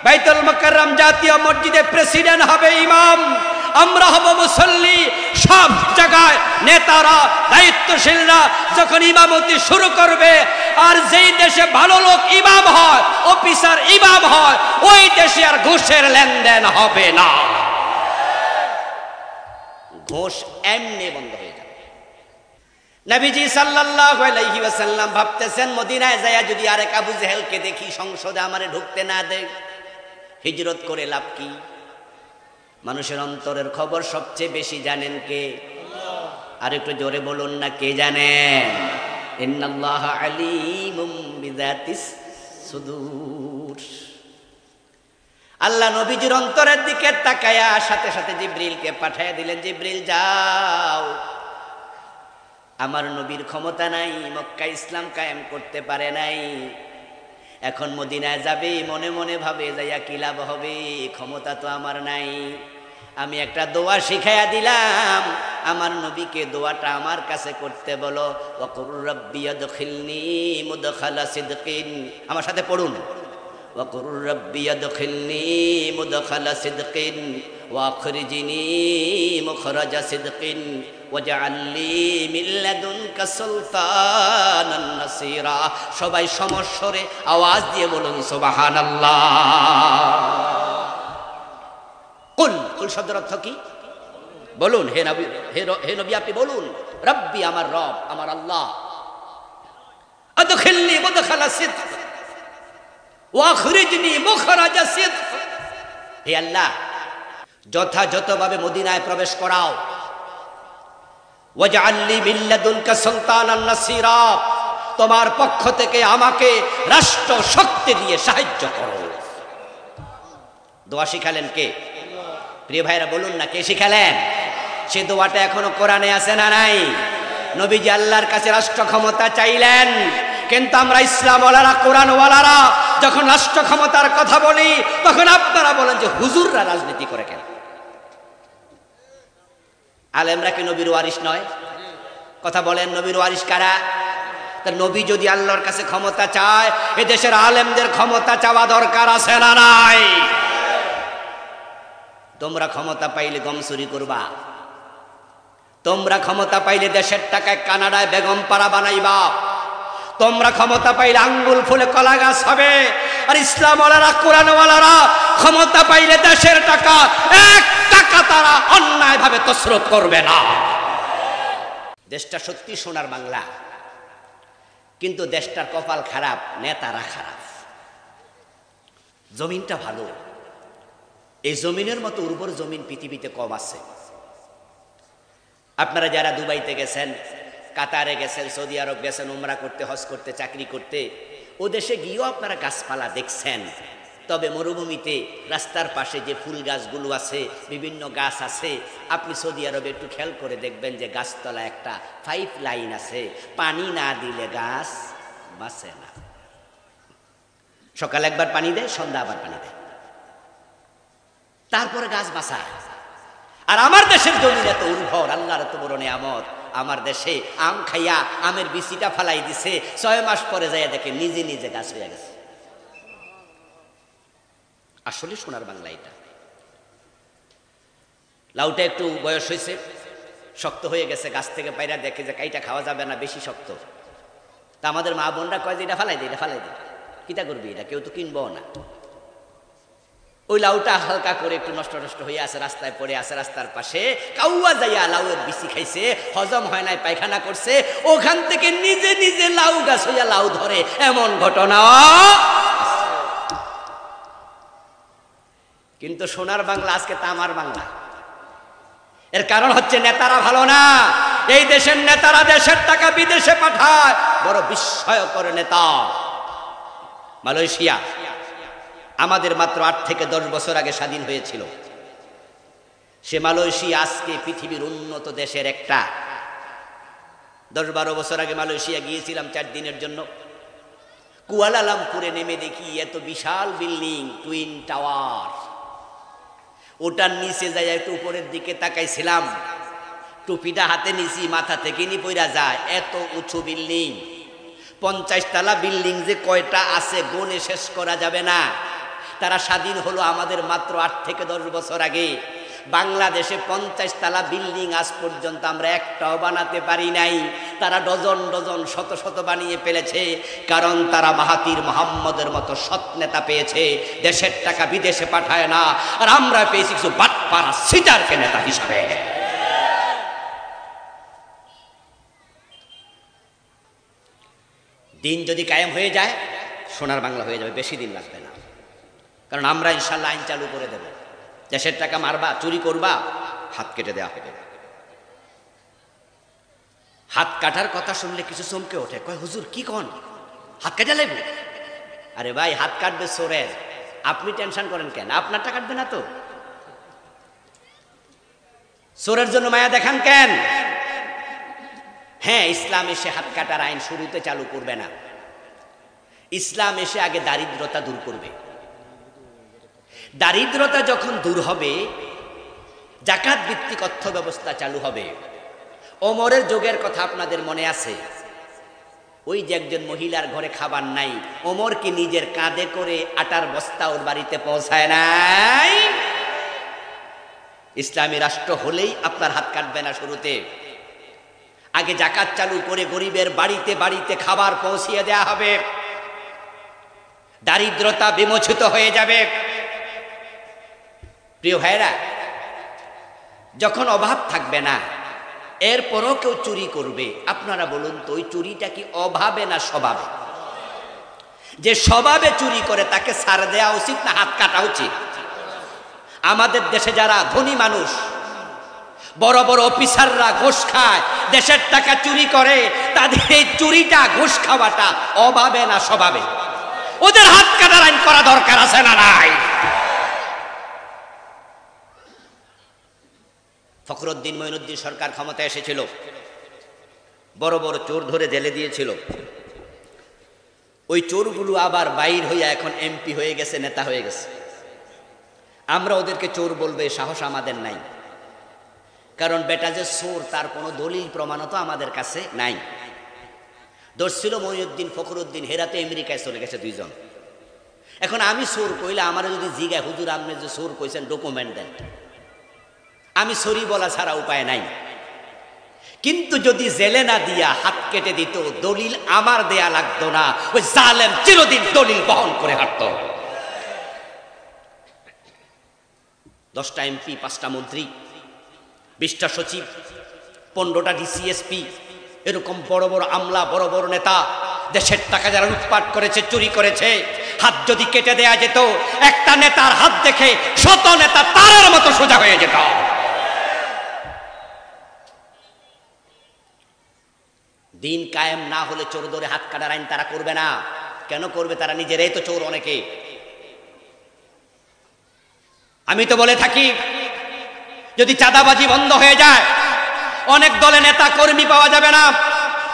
বাইতুল মুকাররম জাতীয় মসজিদে প্রেসিডেন্ট হবে ইমাম, আমরা হব মুসল্লি। সব জায়গায় নেতারা, দায়িত্বশীলরা যখন ইমামতি শুরু করবে, আর যেই দেশে ভালো লোক ইমাম হয়, অফিসার ইমাম হয়, ওই দেশে আর ঘুষের লেনদেন হবে না। ঘুষ এমনি বন্ধ হয়ে যাবে। নবীজি সাল্লাল্লাহু আলাইহি ওয়াসাল্লাম ভাবতেছেন, মদিনায় যায় যদি আরেক আবু জেহেলকে দেখি সংসদে আমারে ঢুকতে না দেয়, হিজরত করে লাভ কি? মানুষের অন্তরের খবর সবচেয়ে বেশি জানেন কে? আর একটু জোরে বলুন না, কে জানেন? ইন্নাল্লাহা আলিমুম বিযাতিস সুদূর। আল্লাহ নবীজির অন্তরের দিকে তাকায়া সাথে সাথে জিবরিলকে পাঠিয়ে দিলেন, জিবরিল যাও আমার নবীর ক্ষমতা নাই, মক্কা ইসলাম কায়েম করতে পারে নাই। এখন মদিনায় যাবে, মনে মনে ভাবে যাইয়া কি লাভ হবে, ক্ষমতা তো আমার নাই। আমি একটা দোয়া শিখাইয়া দিলাম, আমার নবীকে দোয়াটা আমার কাছে করতে বলো। ওয়াকুর রাব্বি আদখিলনি মুদখালা সিদকিন, আমার সাথে পড়ুন। ওয়াকুর রাব্বি আদখিলনি মুদখালা সিদকিন ওয়াখরিজনি মুখরাজা সিদকিন ওয়াজআল লি মিন লাদুনকা সুলতানান নাসীরা। সবাই সমস্বরে আওয়াজ দিয়ে বলুন সুবহানাল্লাহ। কুল, কুল শব্দের অর্থ কি বলুন? হে নবী, হে নবী আপনি বলুন, রব্বি আমার রব, আমার আল্লাহ, আদখিলনি মুদখালা সিদক ওয়াখরিজনি মুখরাজা সিদক। হে আল্লাহ, যথাযথভাবে মদিনায় প্রবেশ করাও। ওয়াজআল লি মিন লাদুনকা সুলতানান নাসীরা, তোমার পক্ষ থেকে আমাকে রাষ্ট্র শক্তি দিয়ে সাহায্য করো। দোয়া শিখালেন কে? প্রিয় ভাইরা বলুন না, কে শিখালেন? সে দোয়াটা এখনো কোরআনে আছে না নাই? নবীজি আল্লাহর কাছে রাষ্ট্র ক্ষমতা চাইলেন, কিন্তু আমরা ইসলামওয়ালারা, কোরআনওয়ালারা যখন রাষ্ট্র ক্ষমতার কথা বলি, তখন আপনারা বলেন যে হুজুররা রাজনীতি করে কেন? আলেমরা কি নবীর ওয়ারিস নয়? কথা বলেন, নবীর ওয়ারিস কারা? তা নবী যদি আল্লাহর কাছে ক্ষমতা চায়, এ দেশের আলেমদের ক্ষমতা চাওয়া দরকার আছে না নাই? তোমরা ক্ষমতা পাইলে গম চুরি করবা, তোমরা ক্ষমতা পাইলে দেশের টাকায় কানাডায় বেগম পাড়া বানাইবা, তোমরা ক্ষমতা পাইলে আঙ্গুল ফুলে কলা গাছ হবে। আর ইসলামওয়ালারা, কোরআনওয়ালারা ক্ষমতা পাইলে দেশের টাকা এক টাকা তারা অন্যায় ভাবে তসরুফ করবে না। দেশটা সত্যি সোনার বাংলা, কিন্তু দেশটার কপাল খারাপ, নেতারা খারাপ। জমিনটা ভালো, এই জমিনের মতো উর্বর জমিন পৃথিবীতে কম আছে। আপনারা যারা দুবাইতে গেছেন, কাতারে গেছেন, সৌদি আরব গেছেন, উমরা করতে, হজ করতে, চাকরি করতে, ও দেশে গিয়েও আপনারা গাছপালা দেখছেন। তবে মরুভূমিতে রাস্তার পাশে যে ফুল গাছগুলো আছে, বিভিন্ন গাছ আছে, আপনি সৌদি আরবে একটু খেয়াল করে দেখবেন যে গাছতলা একটা পাইপ লাইন আছে, পানি না দিলে গাছ বাঁচে না। সকালে একবার পানি দেয়, সন্ধ্যা আবার পানি দেয়, তারপরে গাছ বাঁচায়। আর আমার দেশের জমিন এত উর্বর, আল্লাহর এত বড় নিয়ামত। আমার দেশে আম খাইয়া আমের বিচিটা ফালাই দিছে, 6 মাস পরে যাইয়া দেখে নিজে নিজে গাছ হয়ে গেছে। আসলে সোনার বাংলা এটা। লাউটা একটু বয়স হয়েছে, শক্ত হয়ে গেছে, গাছ থেকে পায়রা দেখে যে কাইটা খাওয়া যাবে না, বেশি শক্ত। তা আমাদের মা বোনরা কয় যে এটা ফালাই দে, এটা ফালাই দে, কিটা করবি, এটা কেউ তো কিনবো না। ওই লাউটা হালকা করে একটু নষ্ট নষ্ট হয়ে আছে, রাস্তায় পড়ে আছে, রাস্তার পাশে কাউয়া যাইয়া লাউয়ের বিচি খাইছে, হজম হয় নাই, পায়খানা করছে, ওখান থেকে নিজে নিজে লাউ গাছ হইয়া লাউ ধরে, এমন ঘটনা। কিন্তু সোনার বাংলা আজকে তামার বাংলা। এর কারণ হচ্ছে নেতারা ভালো না। এই দেশের নেতারা দেশের টাকা বিদেশে পাঠায়। বড় বিস্ময়কর নেতা মালয়েশিয়া, আমাদের মাত্র 8 থেকে 10 বছর আগে স্বাধীন হয়েছিল। সে মালয়েশিয়া আজকে পৃথিবীর উন্নত দেশের একটা। 10-12 বছর আগে মালয়েশিয়া গিয়েছিলাম 4 দিনের জন্য। কুয়ালালামপুরে নেমে দেখি এত বিশাল বিল্ডিং, টুইন টাওয়ার। ওটার নিচে যাই একটু উপরের দিকে তাকাইছিলাম, টুপিটা হাতে নিছি, মাথা থেকে নি পইরা যায়, এত উঁচু বিল্ডিং। 50 তলা বিল্ডিং যে কয়টা আছে গুণে শেষ করা যাবে না। তারা স্বাধীন হলো আমাদের মাত্র 8 থেকে 10 বছর আগে। বাংলাদেশে 50 তলা বিল্ডিং আজ পর্যন্ত আমরা একটাও বানাতে পারি নাই। তারা ডজন ডজন শত শত বানিয়ে ফেলেছে, কারণ তারা মাহাতির মোহাম্মদের মতো সৎ নেতা পেয়েছে, দেশের টাকা বিদেশে পাঠায় না। আর আমরা পেয়েছি কিছু বাটপাড়া সিটারকে নেতা হিসাবে। দিন যদি কায়েম হয়ে যায়, সোনার বাংলা হয়ে যাবে, বেশি দিন লাগবে না। কারণ আমরা ইনশাল্লাহ আইন চালু করে দেব, দেশের টাকা মারবা, চুরি করবা, হাত কেটে দেওয়া হবে। হাত কাটার কথা শুনলে কিছু চমকে ওঠে, কয় হুজুর কি কন, হাত কেটে লাগবে? আরে ভাই, হাত কাটবে চোরের, আপনি টেনশন করেন কেন? আপনারটা কাটবে না তো? চোরের জন্য মায়া দেখান কেন? হ্যাঁ, ইসলাম এসে হাত কাটার আইন শুরুতে চালু করবে না। ইসলাম এসে আগে দারিদ্রতা দূর করবে। দারিদ্রতা যখন দূর হবে, জাকাত ভিত্তিক অর্থ ব্যবস্থা চালু হবে। ওমরের যুগের কথা আপনাদের মনে আছে? ওই যে একজন মহিলার ঘরে খাবার নাই, ওমর কি নিজের কাঁধে করে আটার বস্তা ওর বাড়িতে পৌঁছায় নাই? ইসলামী রাষ্ট্র হলেই আপনার হাত কাটবে না শুরুতে। আগে জাকাত চালু করে গরিবের বাড়িতে বাড়িতে খাবার পৌঁছিয়ে দেয়া হবে, দারিদ্রতা বিমোচিত হয়ে যাবে। প্রিয় ভাইরা, যখন অভাব থাকবে না, এরপরও কেউ চুরি করবে, আপনারা বলুন তো ওই চুরিটা কি অভাবে না স্বভাবে? যে স্বভাবে চুরি করে তাকে ছাড় দেওয়া উচিত না হাত কাটা উচিত? আমাদের দেশে যারা ধনী মানুষ, বড় বড় অফিসাররা ঘুষ খায়, দেশের টাকা চুরি করে, তাদের এই চুরিটা, ঘুষ খাওয়াটা অভাবে না স্বভাবে? ওদের হাত কাটার আইন করা দরকার আছে না নাই? ফখরুদ্দিন মঈনুদ্দিন সরকার ক্ষমতায় এসেছিল, বড় বড় চোর ধরে জেলে দিয়েছিল। ওই চোরগুলো আবার বাইর হইয়া এখন এমপি হয়ে গেছে, নেতা হয়ে গেছে। আমরা ওদেরকে চোর বলবে সাহস আমাদের নাই, কারণ বেটা যে চোর তার কোনো দলিল প্রমাণও তো আমাদের কাছে নাই। দোষ ছিল মঈনুদ্দিন, ফখরুদ্দিন, হেরাতে আমেরিকায় চলে গেছে দুইজন। এখন আমি চোর কইলে আমার যদি জিগায়, হুজুর আপনি যে চোর কইছেন ডকুমেন্ট দেন, আমি সরি বলা ছাড়া উপায় নাই। কিন্তু যদি জেলে না দিয়া হাত কেটে দিত, দলিল আমার দেয়া লাগতো না, ওই জালেম চিরদিন দলিল বহন করে হাঁটত। 10টা এমপি, 5টা মন্ত্রী, 20টা সচিব, 15টা ডিসিএসপি, এরকম বড় বড় আমলা, বড় বড় নেতা, দেশের টাকা যারা লুটপাট করেছে, চুরি করেছে, হাত যদি কেটে দেয়া যেত, একটা নেতার হাত দেখে 100 নেতা তারের মতো সোজা হয়ে যেত। দিন কায়েম না হলে চোর ধরে হাত কাটার আইন তারা করবে না। কেন করবে? তারা নিজেরাই তো চোর অনেকে। আমি তো বলে থাকি, যদি চাঁদাবাজি বন্ধ হয়ে যায়, অনেক দলে নেতা কর্মী পাওয়া যাবে না,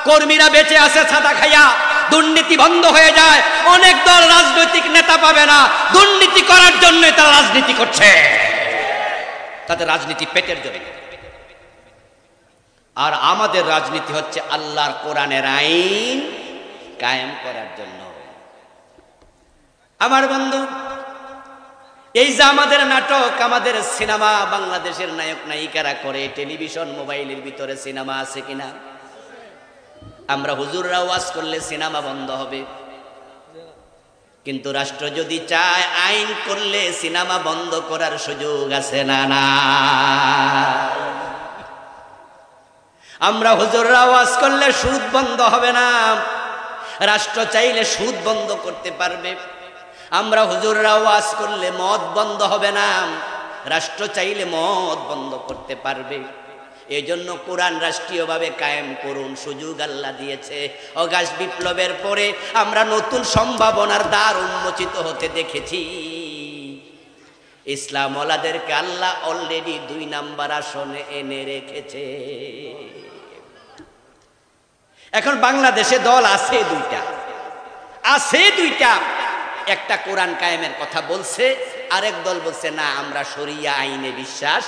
কর্মীরা বেঁচে আছে চাঁদা খাইয়া। দুর্নীতি বন্ধ হয়ে যায়, অনেক দল রাজনৈতিক নেতা পাবে না, দুর্নীতি করার জন্য তারা রাজনীতি করছে, তাদের রাজনীতি পেটের জন্য। আর আমাদের রাজনীতি হচ্ছে আল্লাহর কোরআনের আইন কায়েম করার জন্য। আমার বন্ধু, এই যে আমাদের নাটক, আমাদের সিনেমা, বাংলাদেশের নায়ক নায়িকারা করে, টেলিভিশন, মোবাইলের ভিতরে সিনেমা আছে কিনা? আমরা হুজুররা ওয়াজ করলে সিনেমা বন্ধ হবে, কিন্তু রাষ্ট্র যদি চায় আইন করলে সিনেমা বন্ধ করার সুযোগ আছে না? না, আমরা হুজুররা ওয়াজ করলে সুদ বন্ধ হবে না, রাষ্ট্র চাইলে সুদ বন্ধ করতে পারবে। আমরা হুজুররা ওয়াজ করলে মদ বন্ধ হবে না, রাষ্ট্র চাইলে মদ বন্ধ করতে পারবে। এই জন্য কোরআন রাষ্ট্রীয়ভাবে কায়েম করুন, সুযোগ আল্লাহ দিয়েছে। অগাস্ট বিপ্লবের পরে আমরা নতুন সম্ভাবনার দ্বার উন্মোচিত হতে দেখেছি। ইসলামওয়ালাদেরকে আল্লাহ অলরেডি 2 নাম্বার আসনে এনে রেখেছে। এখন বাংলাদেশে দল আছে 2টা। একটা কোরআন কায়েমের কথা বলছে, আরেক দল বলছে না, আমরা শরিয়া আইনে বিশ্বাস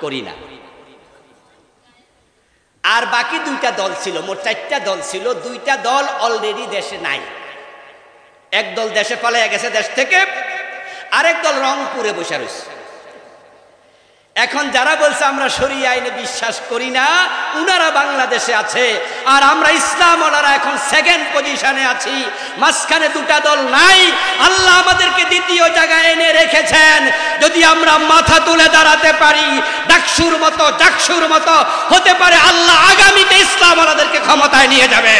করি না। আর বাকি 2টা দল ছিল, মোট 4টা দল ছিল। 2টা দল অলরেডি দেশে নাই। এক দল দেশে পালিয়ে গেছে দেশ থেকে, আরেক দল রংপুরে বসে রয়েছে। এখন যারা বলছে আমরা শরিয়া আইনে বিশ্বাস করি না, উনারা বাংলাদেশে আছে, আর আমরা ইসলামওয়ালারা এখন সেকেন্ড পজিশনে আছি। মাঝখানে 2টা দল নাই, আল্লাহ আমাদেরকে 2য় জায়গায় এনে রেখেছেন। যদি আমরা মাথা তুলে দাঁড়াতে পারি, ডাকসুর মতো হতে পারে আল্লাহ আগামীতে ইসলামওয়ালাদেরকে ক্ষমতায় নিয়ে যাবে।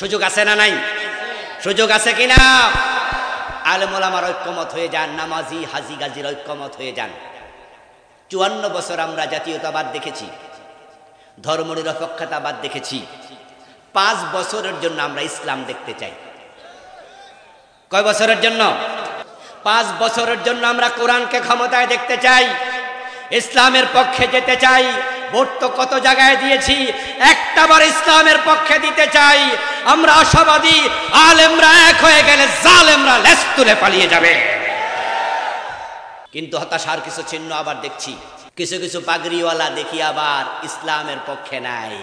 সুযোগ আছে না নাই? সুযোগ আছে কিনা? আলেম ওলামার ঐক্যমত হয়ে যান, নামাজি হাজি গাজীর ঐক্যমত হয়ে যান। 54 বছর আমরা জাতীয়তাবাদ দেখেছি, ধর্মনিরপেক্ষতাবাদ দেখেছি। 5 বছরের জন্য আমরা ইসলাম দেখতে চাই। কয় বছরের জন্য? 5 বছরের জন্য আমরা কোরআনকে ক্ষমতায় দেখতে চাই, ইসলামের পক্ষে যেতে চাই। ভোট তো কত জায়গায় দিয়েছি, একটাবার ইসলামের পক্ষে দিতে চাই। আমরা আশাবাদী, আলেমরা এক হয়ে গেলে জালেমরা লেজ তুলে পালিয়ে যাবে। কিন্তু হতাশার কিছু চিহ্ন আবার দেখছি। কিছু কিছু পাগড়িওয়ালা দেখি আবার ইসলামের পক্ষে নাই।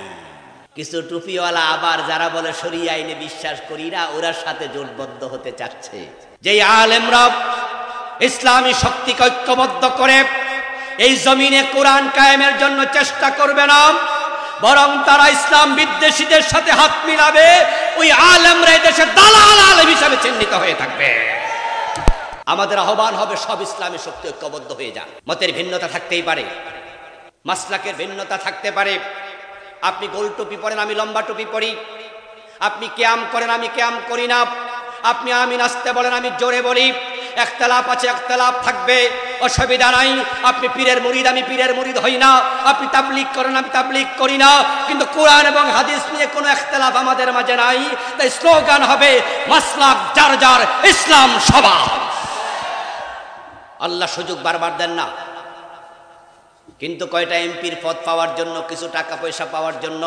কিছু টুপিওয়ালা আবার যারা বলে শরিয়া আইনে বিশ্বাস করি না, ওরার সাথে জোটবদ্ধ হতে চাচ্ছে। যেই আলেমরা ইসলামী শক্তিকে ঐক্যবদ্ধ করে এই জমিনে কোরআন কায়েমের জন্য চেষ্টা করবে না, বরং তারা ইসলাম বিদ্বেষীদের সাথে হাত মিলাবে, ওই আলেমরা এই দেশে দালাল আলেম হিসাবে চিহ্নিত হয়ে থাকবে। আমাদের আহ্বান হবে সব ইসলামী শক্তি ঐক্যবদ্ধ হয়ে যান। মতের ভিন্নতা থাকতেই পারে, মাসলাকের ভিন্নতা থাকতে পারে। আপনি গোল টুপি পরেন, আমি লম্বা টুপি পরি। আপনি কিয়াম করেন, আমি কিয়াম করি না। আপনি আমিন আসতে বলেন, আমি জোরে বলি। ইখতিলাফ আছে, ইখতিলাফ থাকবে, অসুবিধা নাই। আপনি পীরের মুরিদ, আমি পীরের মুরিদ হই না। আপনি তাবলীগ করেন, আমি তাবলীগ করি না। কিন্তু কোরআন এবং হাদিস নিয়ে কোনো ইখতিলাফ আমাদের মাঝে নাই। তাই স্লোগান হবে মাসলাক যার যার, ইসলাম সবার। আল্লাহ সুযোগ বারবার দেন না, কিন্তু কয়টা এমপির পদ পাওয়ার জন্য, কিছু টাকা পয়সা পাওয়ার জন্য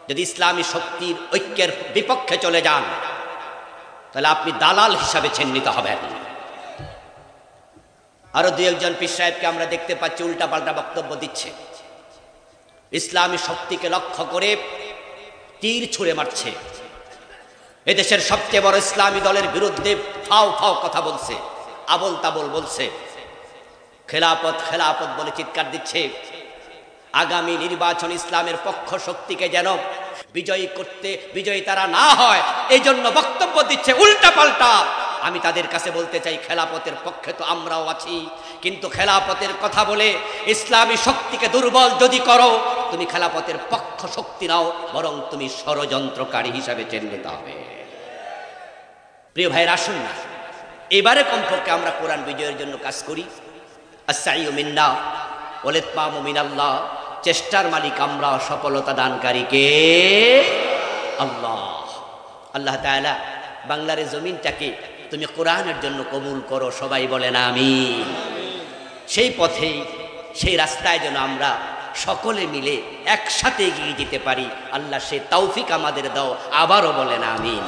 যদি ইসলামী শক্তির ঐক্যের বিপক্ষে চলে যান, তাহলে আপনি দালাল হিসাবে চিহ্নিত হবেন। আরো 2-1 পীর সাহেবকে আমরা দেখতে পাচ্ছি উল্টাপাল্টা বক্তব্য দিচ্ছে, ইসলামী শক্তিকে লক্ষ্য করে তীর ছুঁড়ে মারছে। এদেশের সবচেয়ে বড় ইসলামী দলের বিরুদ্ধে ফাও ফাও কথা বলছে, আবল তাবল বলছে, খেলাফত খেলাফত বলে চিৎকার দিচ্ছে। আগামী নির্বাচন ইসলামের পক্ষ শক্তিকে যেন বিজয়ী তারা না হয়, এই জন্য বক্তব্য দিচ্ছে উল্টা পাল্টা। আমি তাদের কাছে বলতে চাই, খেলাফতের পক্ষে তো আমরাও আছি, কিন্তু খেলাফতের কথা বলে ইসলামী শক্তিকে দুর্বল যদি করো, তুমি খেলাফতের পক্ষ শক্তি নাও, বরং তুমি ষড়যন্ত্রকারী হিসাবে চিহ্নিত হবে। প্রিয় ভাইয়ের, আসুন না এবারে কমপক্ষে আমরা কোরআন বিজয়ের জন্য কাজ করি। আস-সাইয়্যু মিন্না ওয়াল ইতমামু মিনাল্লাহ। চেষ্টার মালিক আমরা, সফলতা দানকারী কে? আল্লাহ। আল্লাহ তাআলা বাংলার জমিনটাকে তুমি কোরআনের জন্য কবুল করো, সবাই বলেন আমিন। সেই পথে, সেই রাস্তায় যেন আমরা সকলে মিলে একসাথে এগিয়ে যেতে পারি। আল্লাহ সেই তৌফিক আমাদের দাও, আবারও বলেন আমিন।